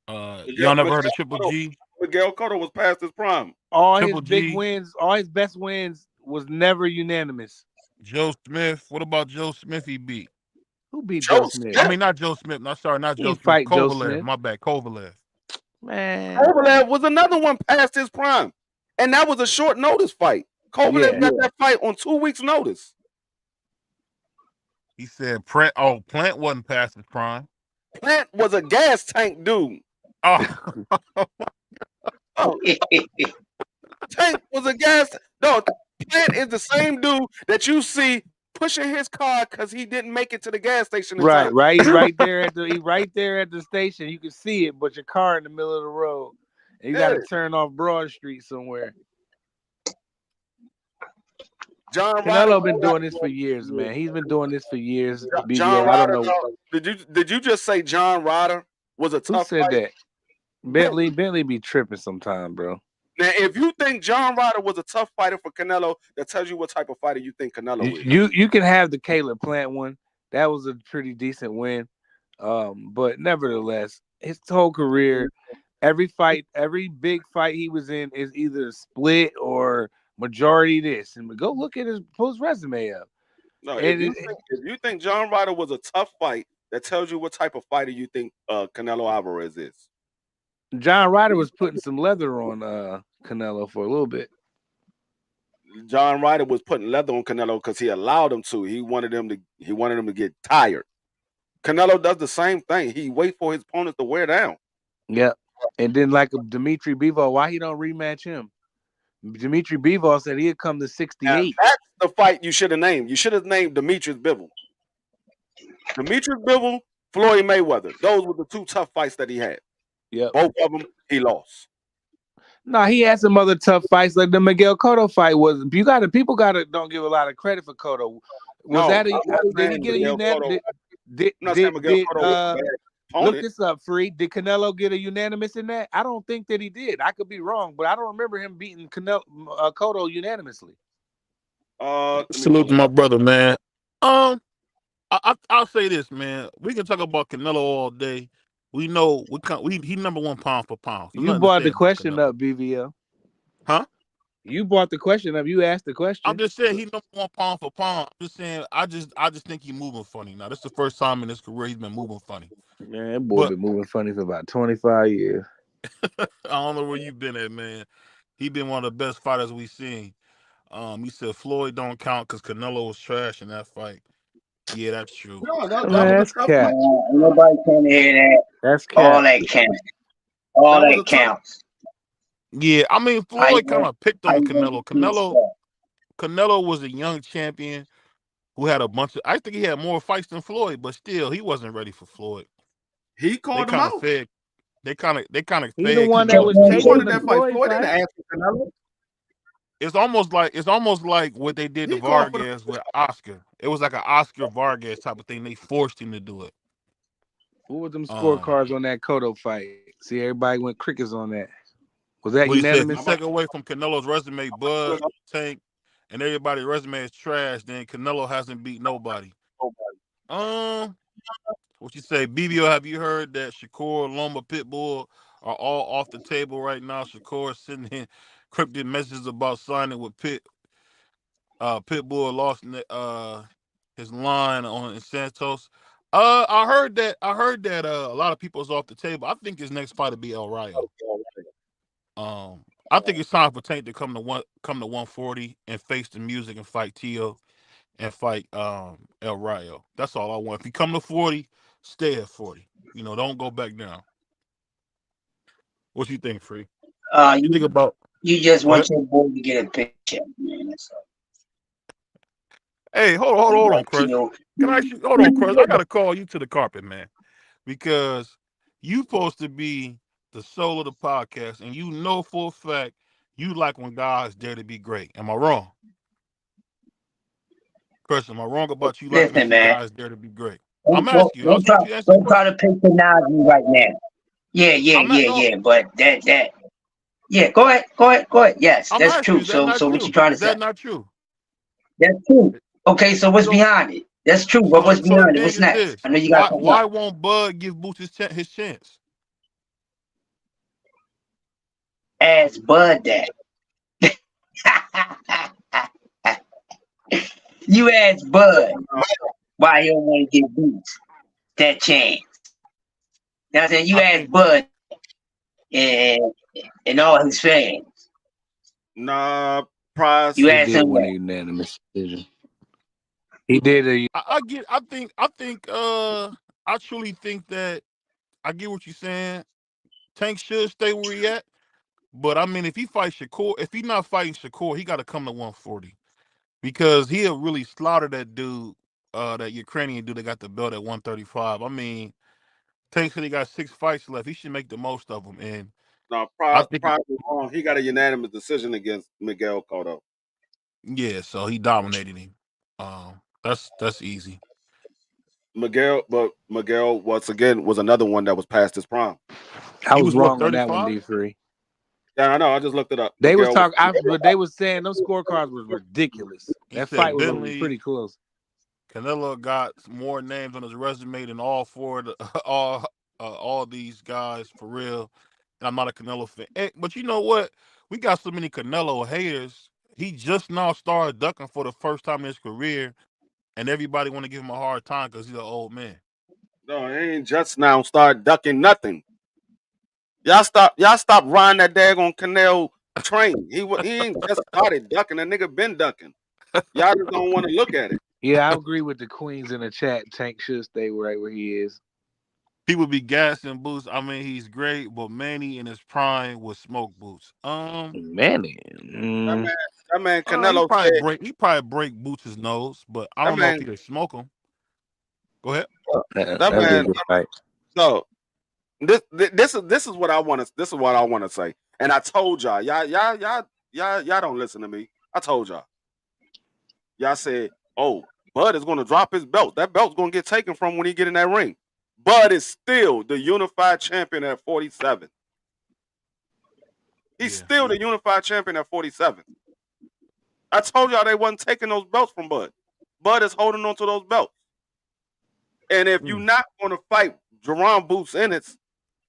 Speaker 4: Y'all never heard of Triple G?
Speaker 5: Miguel Cotto was past his prime.
Speaker 7: All his
Speaker 4: Triple
Speaker 7: big
Speaker 4: G,
Speaker 7: wins, all his best wins was never unanimous.
Speaker 4: Joe Smith. What about Joe Smith? He beat.
Speaker 7: Who beat Joe
Speaker 5: Joe
Speaker 7: Smith?
Speaker 4: I
Speaker 5: Smith.
Speaker 4: mean, not Joe Smith. No, sorry, not
Speaker 7: He
Speaker 4: Joe
Speaker 7: didn't
Speaker 4: Smith.
Speaker 7: fight Joe
Speaker 4: Kovalev.
Speaker 7: Smith.
Speaker 4: My bad, Kovalev.
Speaker 7: Man.
Speaker 5: Kovalev was another one past his prime. And that was a short notice fight. Kovalev got that fight on 2 weeks' notice.
Speaker 4: He said Plant wasn't past his prime.
Speaker 5: Plant was a gas tank dude.
Speaker 4: Oh,
Speaker 5: Oh, Tank was a gas. No, Plant is the same dude that you see pushing his car because he didn't make it to the gas station in time.
Speaker 7: Right. He's right there at the station. You can see it, but your car in the middle of the road. And you got to turn off Broad Street somewhere.
Speaker 5: John
Speaker 7: Canelo
Speaker 5: Ryder
Speaker 7: been doing this for years, man. He's been doing this for years. BBL,
Speaker 5: John
Speaker 7: I don't
Speaker 5: Ryder.
Speaker 7: know.
Speaker 5: Did you just say John Ryder was a
Speaker 7: Who
Speaker 5: tough
Speaker 7: said
Speaker 5: fight?
Speaker 7: that? Bentley be tripping sometime, bro.
Speaker 5: Now, if you think John Ryder was a tough fighter for Canelo, that tells you what type of fighter you think Canelo is.
Speaker 7: You can have the Caleb Plant one. That was a pretty decent win. But nevertheless, his whole career, every big fight he was in is either split or majority this. And go look at his post resume up.
Speaker 5: No, if you think John Ryder was a tough fight, that tells you what type of fighter you think Canelo Alvarez is.
Speaker 7: John Ryder was putting some leather on Canelo for a little bit.
Speaker 5: John Ryder was putting leather on Canelo because he allowed him to. He wanted him to get tired. Canelo does the same thing. He wait for his opponent to wear down.
Speaker 7: Yep. And then like Dimitri Bivol, why he don't rematch him? Dimitri Bivol said he'd come to 68.
Speaker 5: Now, that's the fight you should have named. You should have named Demetrius Bivol. Demetrius Bivol, Floyd Mayweather. Those were the two tough fights that he had.
Speaker 7: Yep.
Speaker 5: Both of them, he lost.
Speaker 7: No, he had some other tough fights, like the Miguel Cotto fight was. People don't give a lot of credit for Cotto. Did he get a unanimous? Look this up, Free. Did Canelo get a unanimous in that? I don't think that he did. I could be wrong, but I don't remember him beating Cotto unanimously.
Speaker 4: salute to my brother, man. I'll say this, man. We can talk about Canelo all day. We know he number one pound for pound. So
Speaker 7: you brought the question up, BVL.
Speaker 4: Huh?
Speaker 7: You brought the question up. You asked the question.
Speaker 4: I'm just saying he number one pound for pound. I'm just saying I just think he's moving funny now. This is the first time in his career he's been moving funny.
Speaker 7: Man, that boy been moving funny for about 25 years.
Speaker 4: I don't know where you've been at, man. He been one of the best fighters we've seen. He said Floyd don't count because Canelo was trash in that fight. Yeah, that's true.
Speaker 5: No,
Speaker 7: that's cat.
Speaker 8: Nobody can hear that.
Speaker 7: That's cat.
Speaker 8: All that counts. All that counts.
Speaker 4: Yeah, I mean Floyd kind of picked on Canelo. Canelo was a young champion who had a bunch of. I think he had more fights than Floyd, but still he wasn't ready for Floyd.
Speaker 5: He called him out.
Speaker 4: They kind of fed.
Speaker 7: He's the one that was chasing the Floyd fight.
Speaker 4: It's almost like what they did to Vargas with Oscar. It was like an Oscar Vargas type of thing. They forced him to do it.
Speaker 7: Who was them scorecards on that Cotto fight? See, everybody went crickets on that. Was that unanimous?
Speaker 4: If you take away from Canelo's resume, Bud, Tank, and everybody's resume is trash, then Canelo hasn't beat nobody. What you say, BBO? Have you heard that Shakur, Loma, Pitbull are all off the table right now? Shakur sending in cryptic messages about signing with Pitbull lost his line on Santos. I heard that a lot of people is off the table. I think his next fight will be El Rayo. I think it's time for Tank to come to 140 and face the music and fight Tio and fight El Rayo. That's all I want. If you come to 40, stay at 40. Don't go back down. What you think, Free? You think about?
Speaker 8: You just want your boy to get a picture, man. That's all.
Speaker 4: Hey, hold on, Chris. Can I ask you? Hold on, Chris. I gotta call you to the carpet, man, because you supposed to be the soul of the podcast, and you know for a fact You like when guys dare to be great. Am I wrong? Chris, am I wrong about you liking to
Speaker 8: Listen,
Speaker 4: see
Speaker 8: man.
Speaker 4: guys dare to be great? I'm
Speaker 8: Don't, don't,
Speaker 4: asking you. I
Speaker 8: don't
Speaker 4: just
Speaker 8: try
Speaker 4: want you to answer the
Speaker 8: don't try
Speaker 4: question.
Speaker 8: to patronize me right now. Yeah, yeah,
Speaker 4: I'm not
Speaker 8: yeah,
Speaker 4: no.
Speaker 8: yeah. But that yeah, go ahead. Yes,
Speaker 4: I'm
Speaker 8: that's
Speaker 4: asking you.
Speaker 8: true.
Speaker 4: Is that
Speaker 8: So
Speaker 4: not
Speaker 8: what you
Speaker 4: true?
Speaker 8: trying to
Speaker 4: Is
Speaker 8: say?
Speaker 4: that not true?
Speaker 8: That's true. Okay, so what's
Speaker 4: So
Speaker 8: behind it? That's true. But
Speaker 4: so
Speaker 8: what's
Speaker 4: so the
Speaker 8: behind it?
Speaker 4: thing
Speaker 8: What's
Speaker 4: is
Speaker 8: next?
Speaker 4: this:
Speaker 8: I know you got something
Speaker 4: why
Speaker 8: else.
Speaker 4: won't Bud give Boots his chance?
Speaker 8: Ask Bud that. You ask Bud why he don't want to get Boots that chance. Now then you
Speaker 4: I
Speaker 8: ask
Speaker 4: think
Speaker 8: Bud and and all his fans.
Speaker 5: Nah, Price.
Speaker 8: You
Speaker 7: He
Speaker 8: ask
Speaker 7: did
Speaker 8: him
Speaker 7: win a
Speaker 8: that.
Speaker 7: unanimous decision. He did a
Speaker 4: I get. I think. I truly think that I get what you're saying. Tank should stay where he at. But I mean, if he fights Shakur, if he's not fighting Shakur, he got to come to 140 because he'll really slaughter that dude, that Ukrainian dude that got the belt at 135. I mean, Tank said he got 6 fights left. He should make the most of them, and
Speaker 5: No,
Speaker 4: I
Speaker 5: Price.
Speaker 4: think,
Speaker 5: Price is wrong. He got a unanimous decision against Miguel Cotto.
Speaker 4: yeah. So he dominated him. That's easy.
Speaker 5: But Miguel once again was another one that was past his prime.
Speaker 7: I
Speaker 4: He
Speaker 7: was
Speaker 4: was what
Speaker 7: wrong on that one,
Speaker 4: 35?
Speaker 7: D3.
Speaker 5: Yeah, I know. I just looked it up.
Speaker 7: They was
Speaker 5: Miguel was
Speaker 7: talking, but they was saying those scorecards was ridiculous.
Speaker 4: He
Speaker 7: That fight
Speaker 4: said
Speaker 7: was
Speaker 4: Bentley
Speaker 7: pretty close.
Speaker 4: Canelo got more names on his resume than all four of the, all these guys for real. And I'm not a Canelo fan, but you know what? We got so many Canelo haters. He just now started ducking for the first time in his career, and everybody want to give him a hard time because he's an old man.
Speaker 5: no, he ain't just now start ducking nothing. Y'all stop riding that daggone Canelo train. He ain't just started ducking. That nigga been ducking. Y'all just don't want to look at it.
Speaker 7: Yeah, I agree with the queens in the chat. Tank should stay right where he is.
Speaker 4: People be gassing Boots. I mean, he's great, but Manny in his prime was smoke Boots.
Speaker 7: Manny.
Speaker 5: That man, that man
Speaker 4: He
Speaker 5: Canelo
Speaker 4: probably
Speaker 5: said
Speaker 4: break Boots' nose, but I
Speaker 5: that
Speaker 4: don't know if
Speaker 5: man
Speaker 4: he'd smoke him. Go ahead.
Speaker 5: that
Speaker 7: That'd be a
Speaker 5: man.
Speaker 7: good fight.
Speaker 5: So this is what I want to say. And I told y'all don't listen to me. I told y'all. Y'all said, oh, Bud is gonna drop his belt. That belt's gonna get taken from when he get in that ring. Bud is still the unified champion at 47. He's
Speaker 4: Yeah.
Speaker 5: still the unified champion at 47. I told y'all they wasn't taking those belts from Bud. Bud is holding on to those belts. And if you're not gonna fight Jerron Boots Ennis,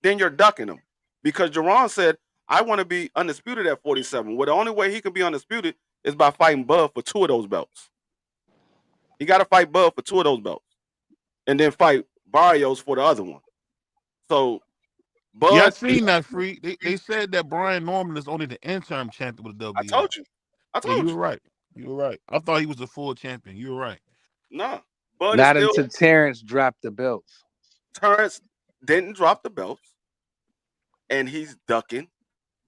Speaker 5: then you're ducking him. Because Jerron said, I want to be undisputed at 47. Well, the only way he can be undisputed is by fighting Bud for 2 of those belts. He got to fight Bud for 2 of those belts. And then fight Barrios for the other one. So
Speaker 4: Yeah, I
Speaker 5: Bud,
Speaker 4: seen that free. They said that Brian Norman is only the interim champion with the
Speaker 5: I
Speaker 4: WBO.
Speaker 5: told you. I
Speaker 4: Yeah, you
Speaker 5: told
Speaker 4: were
Speaker 5: you.
Speaker 4: right. You were right. I thought he was a full champion. You were right.
Speaker 5: Nah. Bud is
Speaker 7: Not
Speaker 5: still.
Speaker 7: until Terrence dropped the belts.
Speaker 5: Terrence didn't drop the belts. And he's ducking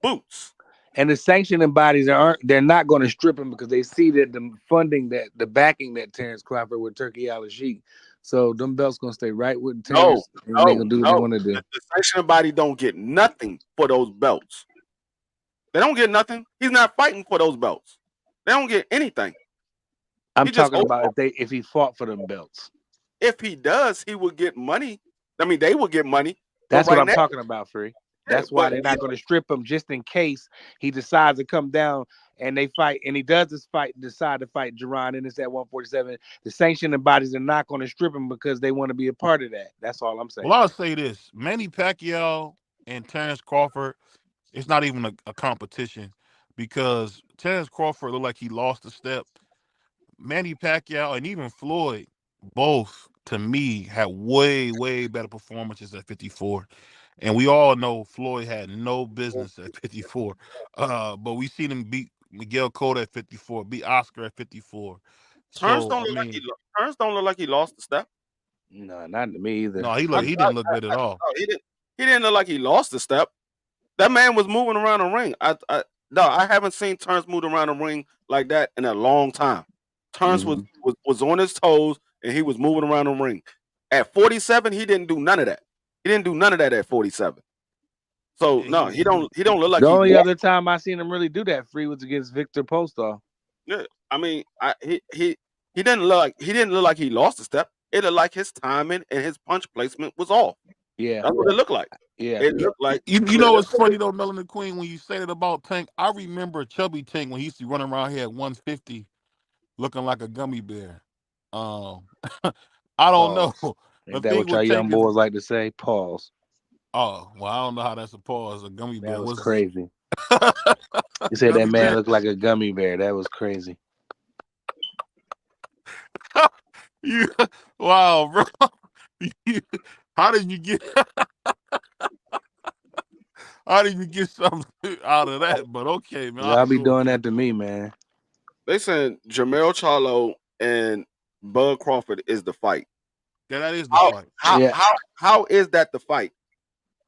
Speaker 5: Boots.
Speaker 7: And the sanctioning bodies they're not going to strip him because they see that the backing that Terrence Crawford with Turkey Al-Sheikh. So them belts gonna stay right with Terrence, and they gonna do what they want to do.
Speaker 5: The sanctioning body don't get nothing for those belts. They don't get nothing. He's not fighting for those belts. They don't get anything.
Speaker 7: I'm
Speaker 5: He just
Speaker 7: talking about if he fought for them belts.
Speaker 5: If he does, he would get money. I mean, they will get money.
Speaker 7: That's
Speaker 5: right
Speaker 7: what I'm
Speaker 5: now,
Speaker 7: talking about, Free.
Speaker 5: yeah,
Speaker 7: That's why
Speaker 5: but
Speaker 7: they're not going to strip him just in case he decides to come down and they fight, and he does this fight, decide to fight Jerron, and it's at 147. The sanctioning bodies are not going to strip him because they want to be a part of that. That's all I'm saying.
Speaker 4: Well, I'll say this: Manny Pacquiao and Terrence Crawford. It's not even a competition because Terrence Crawford looked like he lost a step. Manny Pacquiao and even Floyd, both to me had way better performances at 54. And we all know Floyd had no business at 54. But we seen him beat Miguel Cotto at 54, beat Oscar at 54.
Speaker 5: Terrence
Speaker 4: So
Speaker 5: don't
Speaker 4: I
Speaker 5: look like
Speaker 4: mean,
Speaker 5: he lost the step.
Speaker 7: No, not to me either.
Speaker 4: no, he didn't look good at all.
Speaker 5: No, he didn't look like he lost the step. That man was moving around the ring. I haven't seen Terrence move around the ring like that in a long time. Terrence was on his toes and he was moving around the ring. At 47, he didn't do none of that. He didn't do none of that at 47. So no, he don't look like
Speaker 7: The
Speaker 5: he
Speaker 7: only
Speaker 5: lost.
Speaker 7: other time I seen him really do that free was against Victor Postol.
Speaker 5: Yeah, I mean, he didn't look like he lost a step. It looked like his timing and his punch placement was off.
Speaker 7: Yeah,
Speaker 5: That's what it looked like.
Speaker 7: yeah.
Speaker 5: It looked like
Speaker 4: You know what's funny though, Melanin Queen, when you say that about Tank, I remember Chubby Tank when he used to run around here at 150 looking like a gummy bear. I don't know.
Speaker 7: Pause.
Speaker 4: The
Speaker 7: Ain't that
Speaker 4: thing
Speaker 7: what y'all
Speaker 4: with
Speaker 7: young
Speaker 4: Tank is,
Speaker 7: boys like to say? Pause.
Speaker 4: oh, well, I don't know how that's a pause. A gummy
Speaker 7: That
Speaker 4: bear.
Speaker 7: was
Speaker 4: What's
Speaker 7: crazy. You said that
Speaker 4: gummy
Speaker 7: man
Speaker 4: bear?
Speaker 7: looked like a gummy bear. That was crazy.
Speaker 4: You, wow, bro. How did you get? How did you get something out of that? But okay, man.
Speaker 7: Y'all be
Speaker 4: Sure,
Speaker 7: doing
Speaker 4: man.
Speaker 7: that to me, man.
Speaker 5: they saying Jamel Charlo and Bud Crawford is the fight.
Speaker 4: Yeah, that is the fight.
Speaker 7: Yeah.
Speaker 5: How is that the fight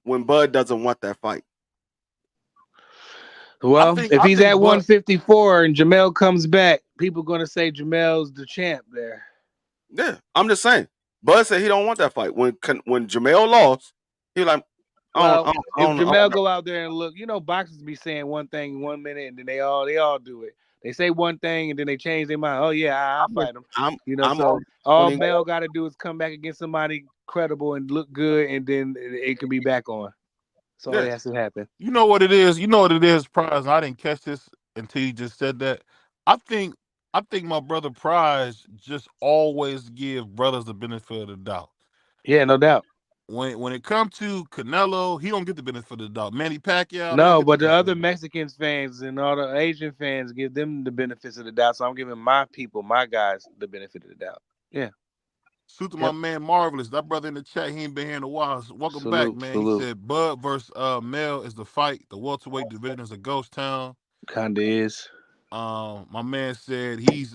Speaker 5: when Bud doesn't want that fight?
Speaker 7: Well, if
Speaker 4: I
Speaker 7: he's
Speaker 4: think
Speaker 7: at
Speaker 4: Bud.
Speaker 7: 154 and Jamel comes back, people gonna say Jamel's the champ there.
Speaker 5: Yeah, I'm just saying. Bud said he don't want that fight. When Jamel lost, he was like,
Speaker 7: Well,
Speaker 5: I
Speaker 7: if
Speaker 5: don't
Speaker 7: Jamel go out there and look, boxers be saying one thing 1 minute and then they all do it. They say one thing and then they change their mind. Oh yeah, I'll fight him.
Speaker 5: I'm
Speaker 7: So
Speaker 5: when
Speaker 7: all
Speaker 5: he,
Speaker 7: Mel got to do is come back against somebody credible and look good, and then it can be back on. That's all that has to happen.
Speaker 4: You know what it is. You know what it is, Prize. I didn't catch this until you just said that. I think my brother Prize just always give brothers the benefit of the doubt.
Speaker 7: Yeah, no doubt.
Speaker 4: When it comes to Canelo, he don't get the benefit of the doubt. Manny Pacquiao, they don't
Speaker 7: No,
Speaker 4: get the
Speaker 7: but the
Speaker 4: benefit
Speaker 7: other
Speaker 4: of the doubt.
Speaker 7: Mexicans fans and all the Asian fans give them the benefits of the doubt. So I'm giving my people, my guys, the benefit of the doubt. Yeah.
Speaker 4: Salute to my
Speaker 7: Yep.
Speaker 4: man Marvelous. That brother in the chat, he ain't been here in a while. So welcome back,
Speaker 7: Salute.
Speaker 4: man. He said Bud versus Mel is the fight. The welterweight division is a ghost town.
Speaker 7: Kinda is.
Speaker 4: My man said he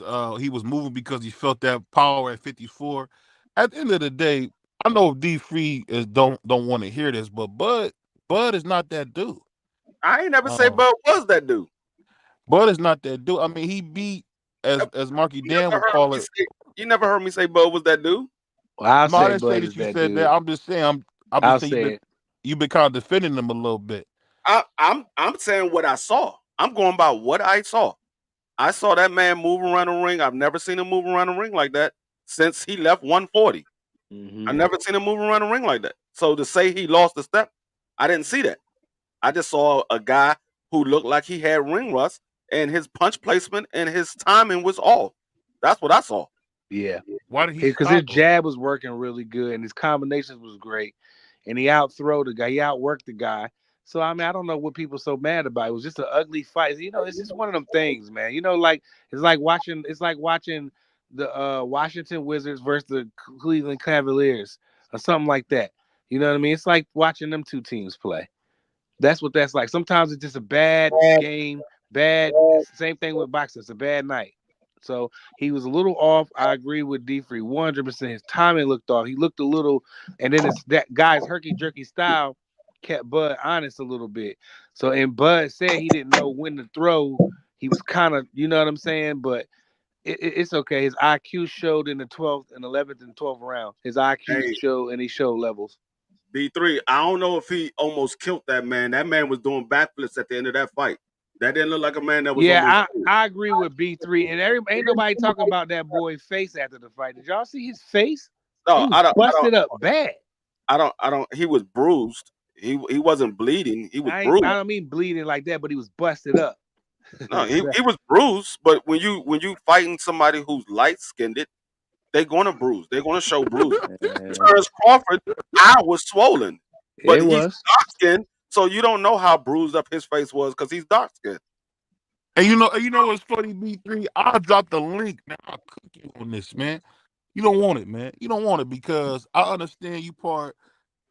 Speaker 4: was moving because he felt that power at 54. At the end of the day, I know D Free is don't want to hear this, but Bud is not that dude.
Speaker 5: I ain't never say Bud was that dude.
Speaker 4: Bud is not that dude. I mean, he beat as Marky Dan would call it.
Speaker 5: You never heard me say Bud was that dude.
Speaker 7: Well, I'll
Speaker 4: No, I
Speaker 7: say
Speaker 4: didn't say
Speaker 7: Bud
Speaker 4: that
Speaker 7: is
Speaker 4: you
Speaker 7: that
Speaker 4: said
Speaker 7: dude.
Speaker 4: that. I'm just saying
Speaker 7: I'll say it.
Speaker 4: you've been kind of defending him a little bit.
Speaker 5: I'm saying what I saw. I'm going by what I saw. I saw that man move around the ring. I've never seen him move around the ring like that since he left 140.
Speaker 7: Mm-hmm.
Speaker 5: I never seen him move around the ring like that. So to say he lost a step, I didn't see that. I just saw a guy who looked like he had ring rust, and his punch placement and his timing was off. That's what I saw.
Speaker 7: Yeah.
Speaker 4: Why did he
Speaker 7: Because his
Speaker 4: stop him?
Speaker 7: jab was working really good and his combinations was great. And he outthrew the guy. He outworked the guy. So I mean, I don't know what people so mad about. It was just an ugly fight. It's just one of them things, man. It's like watching the Washington Wizards versus the Cleveland Cavaliers or something like that. You know what I mean? It's like watching them two teams play. That's what that's like. Sometimes it's just a bad game, same thing with boxing. It's a bad night. So he was a little off. I agree with D Free 100%. His timing looked off. He looked a little, and then it's that guy's herky jerky style kept Bud honest a little bit. So, and Bud said he didn't know when to throw. He was kind of, you know what I'm saying? But it's okay. His IQ showed in the 12th and 11th and 12th round. His IQ showed, and he showed levels.
Speaker 5: B3, I don't know if he almost killed that man. That man was doing backflips at the end of that fight. That didn't look like a man that was almost.
Speaker 7: I agree with B3. And ain't nobody talking about that boy's face after the fight. Did y'all see his face?
Speaker 5: No,
Speaker 7: He was busted up bad.
Speaker 5: I don't. He was bruised. He wasn't bleeding. He was bruised.
Speaker 7: I don't mean bleeding like that, but he was busted up.
Speaker 5: No, he was bruised. But when you fighting somebody who's light skinned, they're gonna bruise. They're gonna show bruise. Terrence Crawford, I was swollen, but he's dark skinned, so you don't know how bruised up his face was because he's dark skinned.
Speaker 4: And you know what's funny, B3? I'll drop the link. Now I'll cook you on this, man. You don't want it, man. You don't want it because I understand you part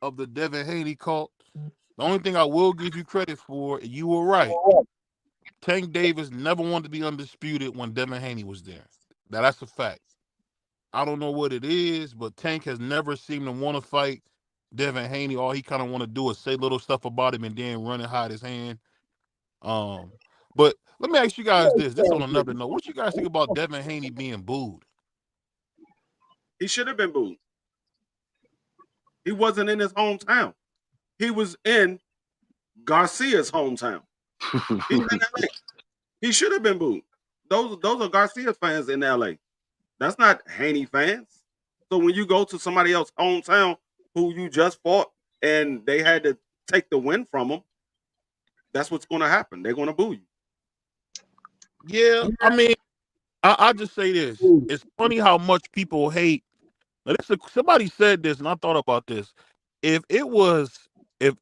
Speaker 4: of the Devin Haney cult. The only thing I will give you credit for, you were right. Tank Davis never wanted to be undisputed when Devin Haney was there. That's a fact. I don't know what it is, but Tank has never seemed to want to fight Devin Haney. All he kind of want to do is say little stuff about him and then run and hide his hand. But let me ask you guys this. This on another note. What you guys think about Devin Haney being booed?
Speaker 5: He should have been booed. He wasn't in his hometown. He was in Garcia's hometown. He's in LA. He should have been booed. Those are Garcia fans in LA. That's not Haney fans. So when you go to somebody else's hometown who you just fought and they had to take the win from them, that's what's going to happen. They're going to boo you.
Speaker 4: Yeah, I mean, I just say this. It's funny how much people hate. Now, somebody said this, and I thought about this. If it was, if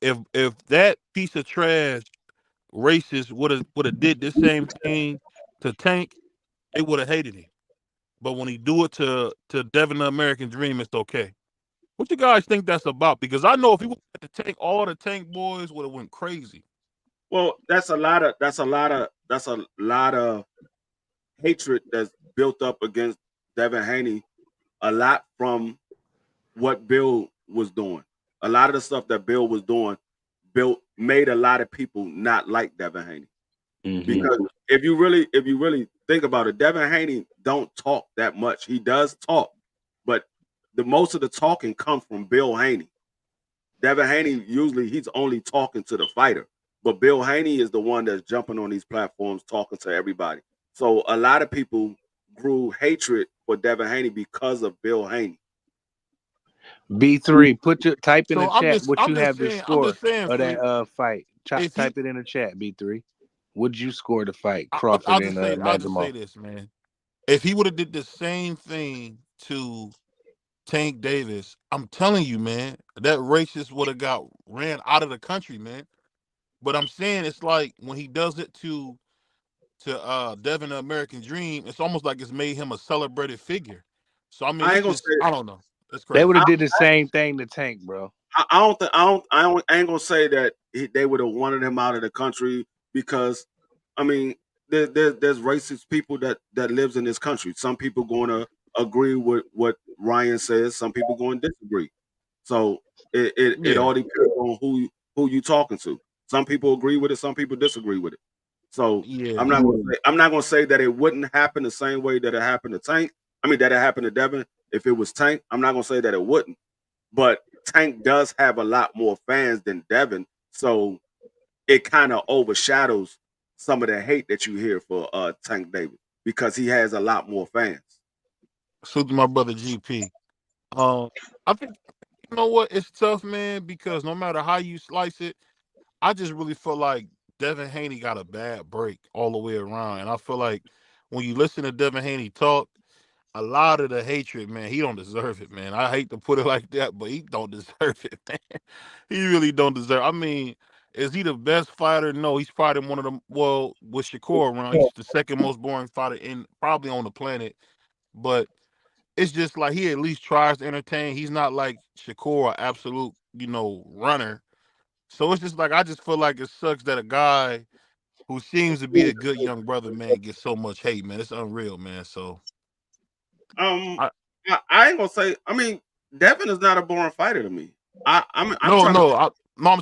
Speaker 4: that piece of trash racist would have did the same thing to Tank, they would have hated him. But when he do it to Devin the American Dream, it's okay. What you guys think that's about? Because I know if he would have to Tank, all the Tank boys would have went crazy.
Speaker 5: Well, that's a lot of hatred that's built up against Devin Haney. A lot from what Bill was doing. A lot of the stuff that Bill was doing made a lot of people not like Devin Haney. Mm-hmm. Because if you really think about it, Devin Haney don't talk that much. He does talk, but most of the talking comes from Bill Haney. Devin Haney he's only talking to the fighter, but Bill Haney is the one that's jumping on these platforms talking to everybody. So a lot of people grew hatred for Devin Haney because of Bill Haney.
Speaker 7: B3, type in the chat what you have the score
Speaker 4: of
Speaker 7: that fight. Type it in the chat, B3. Would you score the fight, Crawford and Magdaleno?
Speaker 4: I'll just say this, man. If he would have did the same thing to Tank Davis, I'm telling you, man, that racist would have ran out of the country, man. But I'm saying it's like when he does it to Devin the American Dream, it's almost like it's made him a celebrated figure. So I mean, I don't know. That's crazy.
Speaker 7: They would have did the same thing to Tank, bro.
Speaker 5: I ain't gonna say that they would have wanted him out of the country because, I mean, there's racist people that lives in this country. Some people going to agree with what Ryan says. Some people going to disagree. So it all depends on who you talking to. Some people agree with it. Some people disagree with it. So I'm not gonna say that it wouldn't happen the same way that it happened to Tank. I mean that it happened to Devin. If it was Tank, I'm not gonna say that it wouldn't. But Tank does have a lot more fans than Devin, so it kind of overshadows some of the hate that you hear for Tank Davis because he has a lot more fans.
Speaker 4: So to my brother GP, I think you know what, it's tough, man, because no matter how you slice it, I just really feel like Devin Haney got a bad break all the way around, and I feel like when you listen to Devin Haney talk, a lot of the hatred, man, he don't deserve it, man. I hate to put it like that, but he don't deserve it, man. He really don't deserve. I mean, is he the best fighter? No, he's fighting one of them. Well, with Shakur around, he's the second most boring fighter probably on the planet. But it's just like he at least tries to entertain. He's not like Shakur, absolute, runner. So it's just like I just feel like it sucks that a guy who seems to be a good young brother, man, gets so much hate, man. It's unreal, man. So.
Speaker 5: I ain't gonna say. I mean, Devin is not a boring fighter to me. I'm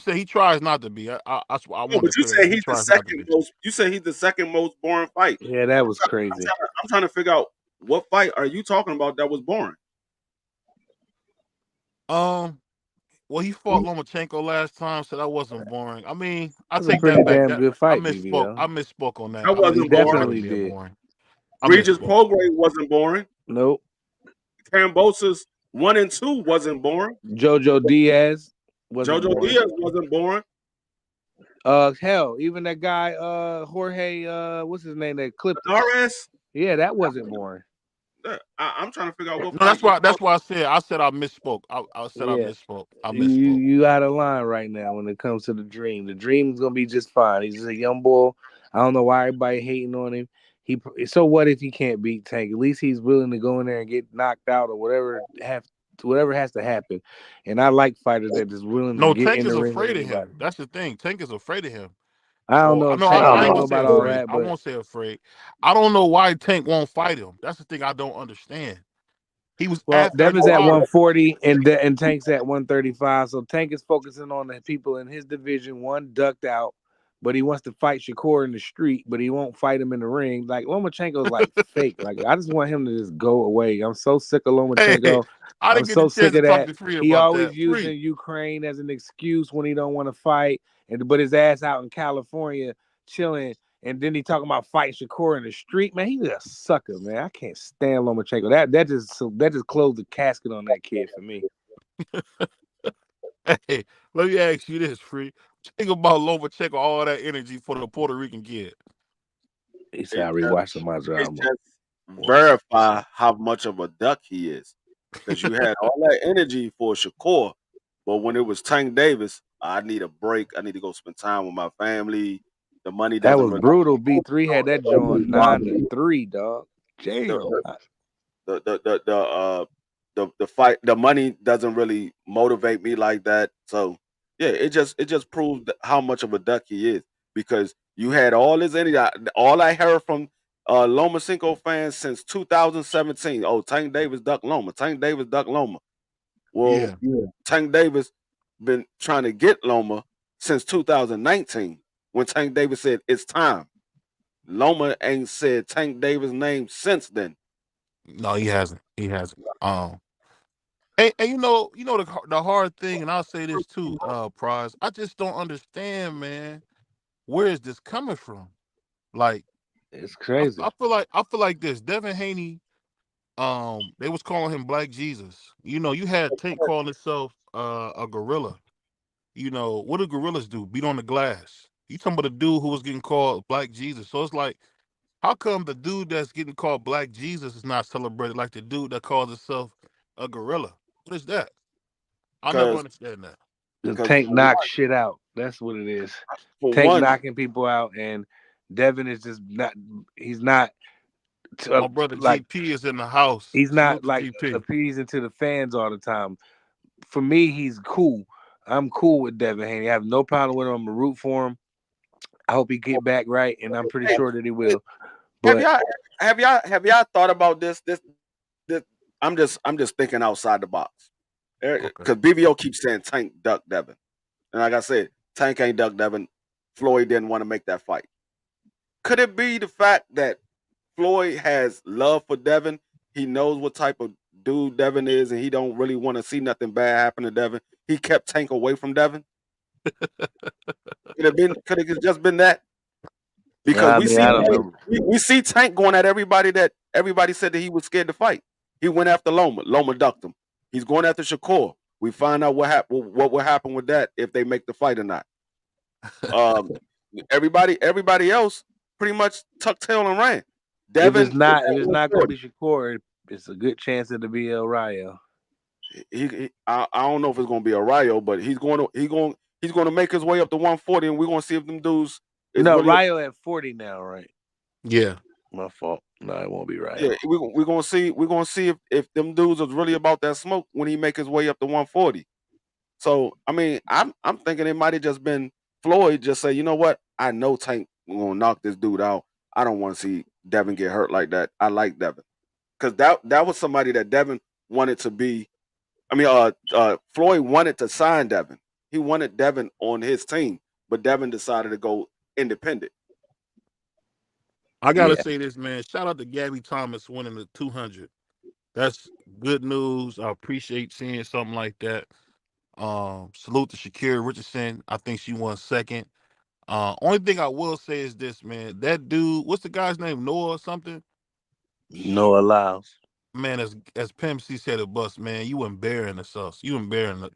Speaker 4: saying he tries not to be. That's why I want.
Speaker 5: But you say he's the second most. You say he's the second most boring fight.
Speaker 7: Yeah, that was crazy.
Speaker 5: I'm trying to figure out what fight are you talking about that was boring.
Speaker 4: Well, he fought Lomachenko last time, so that wasn't boring. I mean, I
Speaker 7: take that back. Good fight.
Speaker 4: I misspoke on that.
Speaker 5: That wasn't
Speaker 7: definitely boring.
Speaker 5: Regis Prograis wasn't boring.
Speaker 7: Nope.
Speaker 5: Cambosa's 1 and 2 wasn't boring.
Speaker 7: Jojo Diaz wasn't
Speaker 5: boring.
Speaker 7: Hell, even that guy, Jorge, what's his name? That clipped
Speaker 5: RS.
Speaker 7: Yeah, that wasn't boring.
Speaker 5: I'm trying to figure out what.
Speaker 4: No, that's why I said I misspoke. I misspoke.
Speaker 7: You out of line right now when it comes to the Dream. The Dream's gonna be just fine. He's just a young boy. I don't know why everybody hating on him. So what if he can't beat Tank? At least he's willing to go in there and get knocked out or whatever has to happen. And I like fighters that is willing to get in the ring.
Speaker 4: No, Tank is afraid of him. That's the thing. Tank is afraid of him.
Speaker 7: I don't know.
Speaker 4: I don't know about all that. But I won't say afraid. I don't know why Tank won't fight him. That's the thing I don't understand. He was
Speaker 7: Devin's at 140 and Tank's at 135. So Tank is focusing on the people in his division. One ducked out, but he wants to fight Shakur in the street, but he won't fight him in the ring. Like Lomachenko's like fake. Like I just want him to just go away. I'm so sick of Lomachenko. I'm so sick of that. He always using Ukraine as an excuse when he don't want to fight. but his ass out in California chilling. And then he talking about fighting Shakur in the street. Man, he's a sucker, man. I can't stand Lomachenko. That just closed the casket on that kid for me.
Speaker 4: Hey, let me ask you this, Free. Think about Lomachenko, all that energy for the Puerto Rican kid.
Speaker 7: He said, I rewatched the Mazda
Speaker 5: It
Speaker 7: album.
Speaker 5: just verify how much of a duck he is. Because you had all that energy for Shakur, but when it was Tank Davis, I need a break. I need to go spend time with my family. The money
Speaker 7: That
Speaker 5: doesn't
Speaker 7: was
Speaker 5: really
Speaker 7: brutal. B3 had that joint 9-3, dog. Damn.
Speaker 5: the fight, the money doesn't really motivate me like that. So yeah, it just proved how much of a duck he is, because you had all this energy. All I heard from Lomachenko fans since 2017. Oh, Tank Davis duck Loma. Tank Davis duck Loma. Well, Tank Davis been trying to get Loma since 2019 when Tank Davis said it's time. Loma ain't said Tank Davis' name since then.
Speaker 4: No, he hasn't. He hasn't. And you know the hard thing, and I'll say this too, Prize. I just don't understand, man. Where is this coming from? Like,
Speaker 7: It's crazy.
Speaker 4: I feel like this. Devin Haney, they was calling him Black Jesus. You know, you had Tank calling himself a gorilla. You know, what do gorillas do? Beat on the glass. You talking about a dude who was getting called Black Jesus. So it's like, how come the dude that's getting called Black Jesus is not celebrated like the dude that calls himself a gorilla? What is that? I'll never
Speaker 5: Because
Speaker 4: understand that.
Speaker 7: The
Speaker 5: because
Speaker 7: Tank knocks shit out. That's what it is.
Speaker 5: for
Speaker 7: Tank
Speaker 5: one,
Speaker 7: knocking people out, and Devin is just not. He's not
Speaker 4: My brother
Speaker 7: like
Speaker 4: GP is in the house.
Speaker 7: he's
Speaker 4: Salute
Speaker 7: not
Speaker 4: to
Speaker 7: like
Speaker 4: GP.
Speaker 7: appeasing to the fans all the time. For me, he's cool. I'm cool with Devin Haney. I have no problem with him. I'm gonna root for him. I hope he get back right, and I'm pretty sure that he will.
Speaker 5: have
Speaker 7: But
Speaker 5: y'all have y'all thought about this? I'm just thinking outside the box.
Speaker 4: Okay.
Speaker 5: Because BBO keeps saying Tank duck Devin, and like I said, Tank ain't duck Devin. Floyd didn't want to make that fight. Could it be the fact that Floyd has love for Devin? He knows what type of dude Devin is, and he don't really want to see nothing bad happen to Devin. He kept Tank away from Devin. Could it have just been that? Because
Speaker 7: I mean, I don't know.
Speaker 5: we see Tank going at everybody that everybody said that he was scared to fight. He went after Loma. Loma ducked him. He's going after Shakur. We find out what will happen with that if they make the fight or not. Everybody else pretty much tucked tail and ran.
Speaker 7: If it's
Speaker 5: Devin,
Speaker 7: not going to be Shakur, it's a good chance it'll be El Rayo.
Speaker 5: I don't know if it's going to be a Rayo, but he's going to make his way up to 140, and we're going to see if them dudes.
Speaker 7: No, Rayo at 40 now, right?
Speaker 4: Yeah.
Speaker 7: My fault. No, it won't be Rayo.
Speaker 5: Yeah, we're gonna see if them dudes is really about that smoke when he make his way up to 140. So I mean, I'm thinking it might have just been Floyd just say, you know what, I know Tank gonna knock this dude out. I don't want to see Devin get hurt like that. I like Devin because that was somebody that Devin wanted to be. I mean, Floyd wanted to sign Devin. He wanted Devin on his team, but Devin decided to go independent.
Speaker 4: I gotta say this, man. Shout out to Gabby Thomas winning the 200. That's good news. I appreciate seeing something like that. Salute to Shakira Richardson. I think she won second. Only thing I will say is this, man. That dude, what's the guy's name? Noah or something?
Speaker 7: Noah Lyles.
Speaker 4: Man, as Pimp C said it bust, man, you embarrassing us. You embarrassing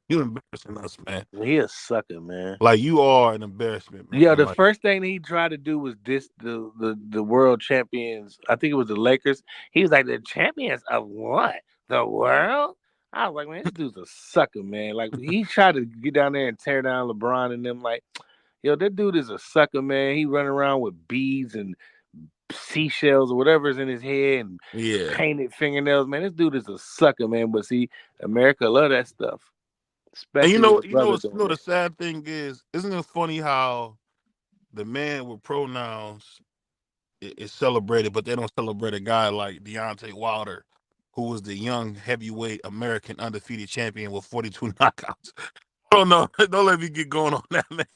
Speaker 4: us, man.
Speaker 7: He a sucker, man.
Speaker 4: Like, you are an embarrassment, man.
Speaker 7: Yeah, the
Speaker 4: like,
Speaker 7: first thing he tried to do was diss the world champions. I think it was the Lakers. He was like, the champions of what? The world? I was like, man, this dude's a sucker, man. Like, he tried to get down there and tear down LeBron and them. Like, yo, that dude is a sucker, man. He running around with beads and seashells or whatever's in his head and painted fingernails. Man, this dude is a sucker, man. But see, America love that stuff.
Speaker 4: Especially and the sad thing is, isn't it funny how the man with pronouns is celebrated, but they don't celebrate a guy like Deontay Wilder, who was the young heavyweight American undefeated champion with 42 knockouts. I don't know. Don't let me get going on that, man.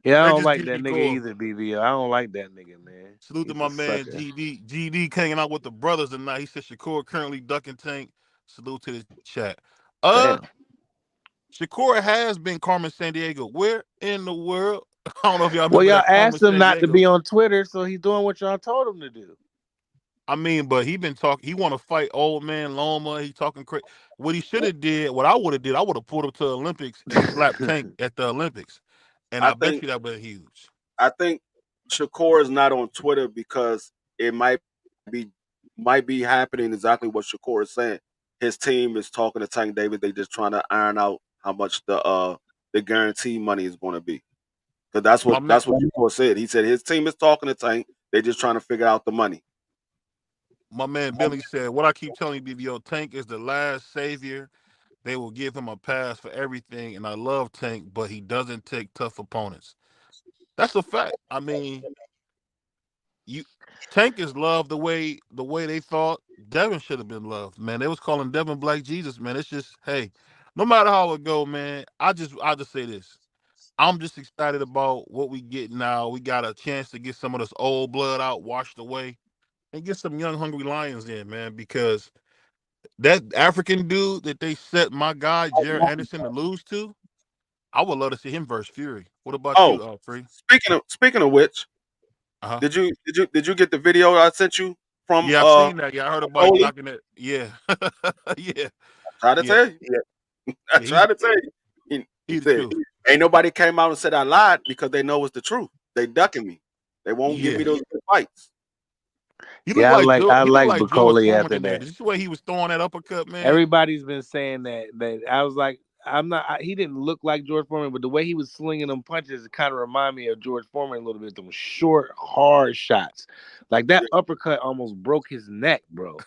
Speaker 7: Yeah, I don't like that nigga either, BBO. I don't like that nigga, man.
Speaker 4: Salute to my man GD. GD hanging out with the brothers tonight. He said Shakur currently ducking Tank. Salute to the chat.
Speaker 7: Damn.
Speaker 4: Shakur has been Carmen Sandiego. Where in the world? I don't know if y'all
Speaker 7: Well,
Speaker 4: remember
Speaker 7: y'all
Speaker 4: that Carmen
Speaker 7: asked him not to
Speaker 4: Sandiego.
Speaker 7: be on Twitter, so he's doing what y'all told him to do.
Speaker 4: I mean, but he been talking. He want to fight old man Loma. He talking crazy. What he should have did, what I would have did, I would have pulled him to the Olympics and slapped Tank at the Olympics, and
Speaker 5: I
Speaker 4: I bet
Speaker 5: think
Speaker 4: you that would have been huge.
Speaker 5: I think Shakur is not on Twitter because it be might be happening exactly what Shakur is saying. His team is talking to Tank Davis. They just trying to iron out how much the guarantee money is going to be. Because
Speaker 4: My man,
Speaker 5: that's what Shakur said. He said his team is talking to Tank. They just trying to figure out the money.
Speaker 4: my man Billy said, "What I keep telling you, BBO, Tank is the last savior. They will give him a pass for everything, and I love Tank, but he doesn't take tough opponents. That's a fact. I mean, you Tank is loved the way they thought Devin should have been loved. Man, they was calling Devin Black Jesus. Man, it's just hey, no matter how it go, man. I just say this. I'm just excited about what we get now. We got a chance to get some of this old blood out, washed away, and get some young, hungry lions in, man. Because that African dude that they set my guy Jared Anderson to lose to, I would love to see him versus Fury. What about
Speaker 5: Oh,
Speaker 4: you, Free?
Speaker 5: speaking of which,
Speaker 4: Uh huh.
Speaker 5: did you get the video I sent you from
Speaker 4: Yeah, I seen that. Yeah, I heard about
Speaker 5: Foley?
Speaker 4: knocking it. Yeah, yeah,
Speaker 5: Try to
Speaker 4: yeah,
Speaker 5: tell you. I
Speaker 4: yeah.
Speaker 5: tried to tell you. He
Speaker 4: He the
Speaker 5: said,
Speaker 4: truth.
Speaker 5: ain't nobody came out and said I lied because they know it's the truth. They ducking me. They won't give
Speaker 4: Yeah,
Speaker 5: me those good fights.
Speaker 4: he looked
Speaker 7: Yeah,
Speaker 4: like
Speaker 7: I
Speaker 4: He looked
Speaker 7: like
Speaker 4: like George
Speaker 7: Bacoli
Speaker 4: Foreman
Speaker 7: after
Speaker 4: in there.
Speaker 7: that.
Speaker 4: Did you see the way he was throwing that uppercut, man?
Speaker 7: Everybody's been saying that I was like, I'm not. He didn't look like George Foreman, but the way he was slinging them punches, it kind of remind me of George Foreman a little bit. Them short, hard shots, like that uppercut almost broke his neck, bro.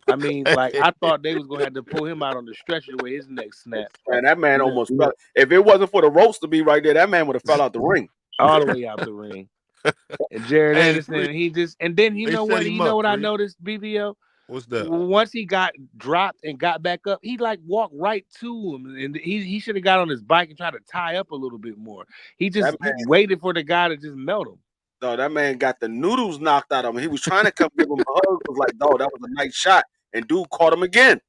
Speaker 7: I mean, like I thought they was gonna have to pull him out on the stretcher the way his neck snapped.
Speaker 5: Man, that man almost fell. If it wasn't for the ropes to be right there, that man would have fell out the ring.
Speaker 7: All the way out the ring. And Jared
Speaker 4: Hey, Free,
Speaker 7: Anderson, he just and then
Speaker 4: they set him
Speaker 7: you know
Speaker 4: up.
Speaker 7: what I
Speaker 4: Free,
Speaker 7: noticed, BBO?
Speaker 4: what's that?
Speaker 7: Once he got dropped and got back up, he like walked right to him, and he should have got on his bike and tried to tie up a little bit more. He
Speaker 5: That
Speaker 7: just he waited for the guy to just melt him.
Speaker 5: No, that man got the noodles knocked out of him. He was trying to come give him a hug. Was like, no, that was a nice shot. And dude caught him again.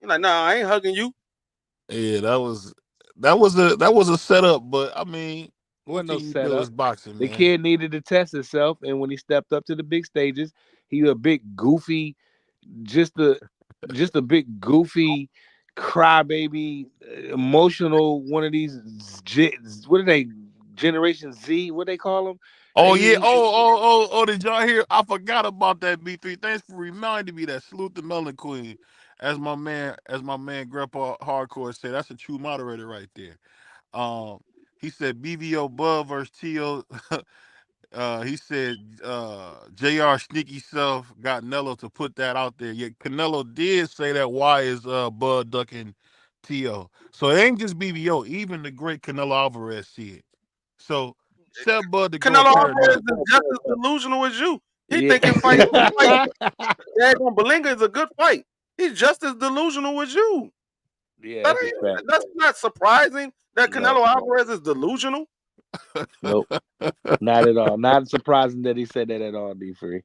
Speaker 5: He's like, nah, I ain't hugging you.
Speaker 4: Yeah, that was a setup, but I mean, one
Speaker 7: Wasn't no
Speaker 4: thing you do is
Speaker 7: setup.
Speaker 4: boxing,
Speaker 7: The
Speaker 4: man.
Speaker 7: kid needed to test himself, and when he stepped up to the big stages, he was a big goofy, just a big goofy crybaby, emotional one of these. What are they? Generation Z? What they call them?
Speaker 4: Oh yeah. Oh. Did y'all hear? I forgot about that B3. Thanks for reminding me that. Salute the Melon Queen. As my man Grandpa Hardcore said, that's a true moderator right there. Um, he said BVO Bud versus Tio. He said JR sneaky self got Nello to put that out there. Yet Canelo did say that why is Bud ducking Tio. So it ain't just BVO, even the great Canelo Alvarez see it. So tell Bud to go
Speaker 5: Canelo
Speaker 4: pair
Speaker 5: Alvarez
Speaker 4: up.
Speaker 5: is just as delusional as you. He
Speaker 7: Yeah.
Speaker 5: thinking fight. Dagon Belinga is a good fight. He's just as delusional as you.
Speaker 7: Yeah, that's a fact.
Speaker 5: That's not surprising that
Speaker 7: No.
Speaker 5: Canelo Alvarez is delusional.
Speaker 7: Nope. Not at all. Not surprising that he said that at all, D3.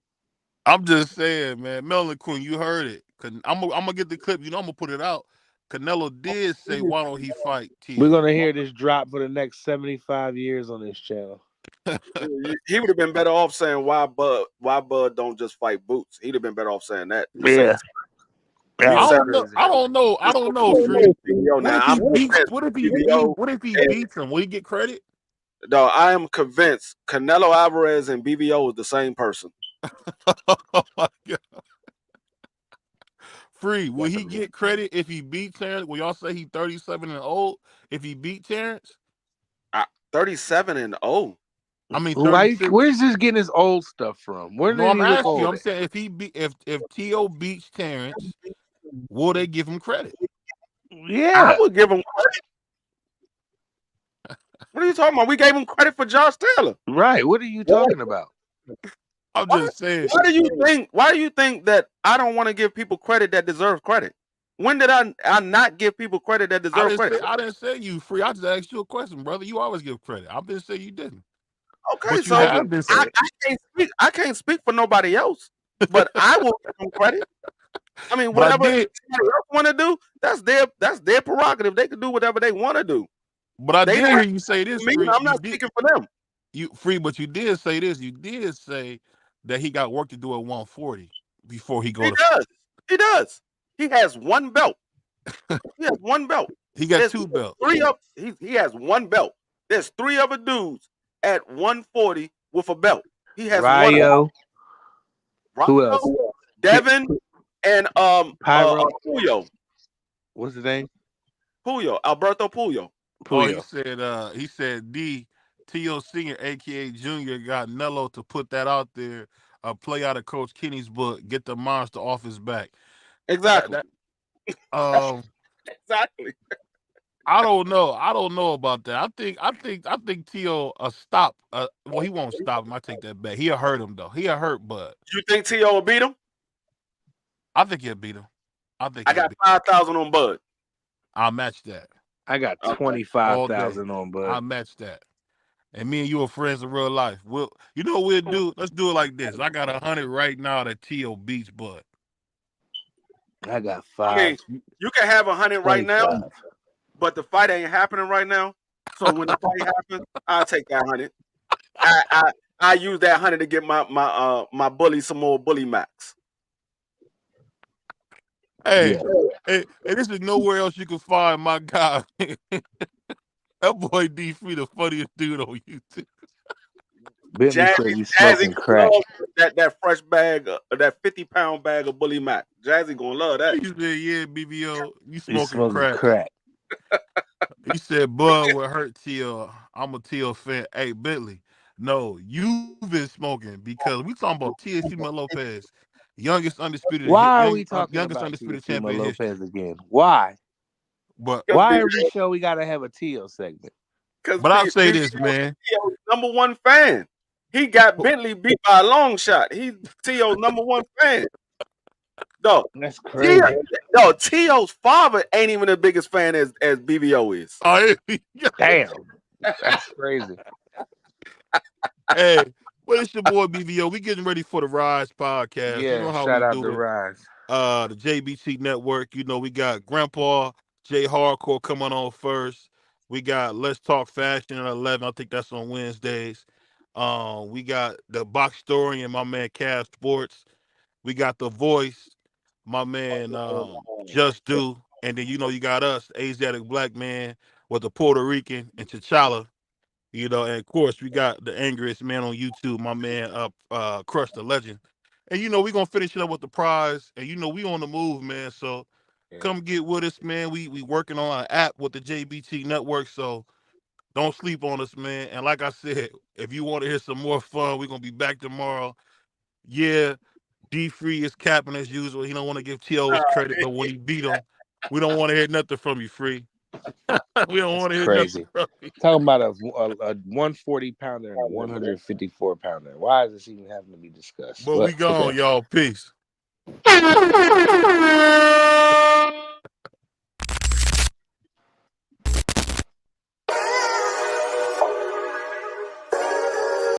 Speaker 4: I'm just saying, man. Melon Queen, you heard it. I'm gonna get the clip. I'm gonna put it out. Canelo did say, "Why don't he fight
Speaker 7: We're
Speaker 4: Tio?"
Speaker 7: gonna hear this drop for the next 75 years on this channel.
Speaker 5: He would have been better off saying why Bud don't just fight Boots. He'd have been better off saying that.
Speaker 7: Yeah.
Speaker 4: I
Speaker 5: He
Speaker 4: don't know. I don't know. I don't know, Free. What if
Speaker 5: Now
Speaker 4: he
Speaker 5: I'm
Speaker 4: beats?
Speaker 5: convinced
Speaker 4: What if he
Speaker 5: BBO.
Speaker 4: beats him? Will he get credit?
Speaker 5: No, I am convinced Canelo Alvarez and BBO is the same person.
Speaker 4: Oh my God. Free. Will he get credit if he beat Terrence? Will y'all say he's 37 and old if he beat Terrence?
Speaker 5: 37 and 0.
Speaker 4: I mean
Speaker 7: Why?
Speaker 4: 36.
Speaker 7: Where's this getting his old stuff from? Where
Speaker 4: No,
Speaker 7: did
Speaker 4: I'm
Speaker 7: he look
Speaker 4: asking you.
Speaker 7: old
Speaker 4: I'm
Speaker 7: at?
Speaker 4: saying if T.O. beats Terrence, will they give him credit?
Speaker 7: Yeah.
Speaker 5: I would give him credit. What are you talking about? We gave him credit for Josh Taylor.
Speaker 7: Right. What are you talking about?
Speaker 4: I'm just saying.
Speaker 5: Why do you think that I don't want to give people credit that deserve credit? When did I not give people credit that deserve credit?
Speaker 4: I didn't say you Free. I just asked you a question, brother. You always give credit. I've been saying you didn't,
Speaker 5: Okay,
Speaker 4: but you
Speaker 5: so
Speaker 4: have been saying.
Speaker 5: I can't speak for nobody else, but I will give them credit. I mean,
Speaker 4: But I
Speaker 5: whatever
Speaker 4: did.
Speaker 5: somebody else want to do, that's their prerogative. They can do whatever they want to do.
Speaker 4: But I
Speaker 5: They
Speaker 4: did
Speaker 5: don't
Speaker 4: hear
Speaker 5: have
Speaker 4: you say this,
Speaker 5: to me.
Speaker 4: Free.
Speaker 5: I'm not speaking for them.
Speaker 4: But you did say this. You did say that he got work to do at 140 before he go
Speaker 5: He
Speaker 4: to.
Speaker 5: does. He does. He has one belt. He has one belt.
Speaker 4: He got
Speaker 5: There's
Speaker 4: 2 belts.
Speaker 5: he has one belt. There's 3 other dudes at 140 with a belt. He has one.
Speaker 7: Rayo. Who else?
Speaker 5: Devin and
Speaker 7: Pyro.
Speaker 5: Puyo.
Speaker 7: What's his name?
Speaker 5: Puyo. Alberto Puyo.
Speaker 4: Oh,
Speaker 7: Puyo.
Speaker 4: he said T.O. Senior, aka Junior, got Nello to put that out there, play out of Coach Kenny's book, get the monster off his back.
Speaker 5: Exactly. Exactly.
Speaker 4: I don't know. I don't know about that. I think T.O. stop. Well, he won't stop him. I take that back. He'll hurt him though. He'll hurt Bud.
Speaker 5: You think T.O. will beat him?
Speaker 4: I think he'll beat him.
Speaker 5: I got 5,000 on Bud.
Speaker 4: I'll match that.
Speaker 7: I got 25,000 on Bud.
Speaker 4: I'll match that. And me and you are friends in real life. You know what we'll do? Let's do it like this. I got 100 right now that T.O. beats Bud.
Speaker 7: I got 5.
Speaker 5: I mean, you can have 100 right now, but the fight ain't happening right now. So when the fight happens, I'll take that 100. I use that 100 to get my bully some more bully max.
Speaker 4: Hey, this is nowhere else you can find my guy. That boy D3 the funniest dude on YouTube.
Speaker 7: Bentley said you smoking crack.
Speaker 5: That fresh bag, that 50-pound bag of bully max. Jazzy gonna love that.
Speaker 4: He said, "Yeah, BBO, you smoking
Speaker 7: crack."
Speaker 4: He said, "Bud will hurt T.O. I'm a T.O. fan." Hey, Bentley, no, you've been smoking because we talking about Teofimo Lopez, youngest undisputed.
Speaker 7: Why are we talking
Speaker 4: youngest
Speaker 7: about
Speaker 4: undisputed
Speaker 7: Teofimo
Speaker 4: champion
Speaker 7: Lopez again? Why?
Speaker 4: But
Speaker 7: why every show we gotta have a T.O. segment?
Speaker 4: But I'll say this, man.
Speaker 5: T.O.'s number 1 fan. He got Bentley beat by a long shot. He's T.O.'s number 1 fan. No,
Speaker 7: that's crazy.
Speaker 5: T.O.'s father ain't even the biggest fan as BBO is.
Speaker 4: Oh,
Speaker 7: damn, that's crazy.
Speaker 4: Hey, well, it's your boy BBO. We getting ready for the Rise podcast.
Speaker 7: Yeah,
Speaker 4: you know how
Speaker 7: shout
Speaker 4: we
Speaker 7: out
Speaker 4: do
Speaker 7: to
Speaker 4: it.
Speaker 7: Rise.
Speaker 4: The JBT Network. You know, we got Grandpa J Hardcore coming on first. We got Let's Talk Fashion at 11. I think that's on Wednesdays. We got the Box Story and my man Cav Sports. We got The Voice, my man Just Do, and then you got us, Asiatic Black Man with the Puerto Rican and T'Challa. And of course we got the angriest man on YouTube, my man Crush the Legend. And we're gonna finish it up with the prize. And we on the move, man. So come get with us, man. We working on an app with the JBT Network, so don't sleep on us, man. And like I said, if you want to hear some more fun, we're gonna be back tomorrow. Yeah, D3 is capping as usual. He don't want to give T.O. his credit, but when he beat him, we don't want to hear nothing from you, Free. We don't want to hear nothing from you.
Speaker 7: Talking about a 140 pounder and a 154 pounder. Why is this even having to be discussed?
Speaker 4: But we gone, y'all. Peace.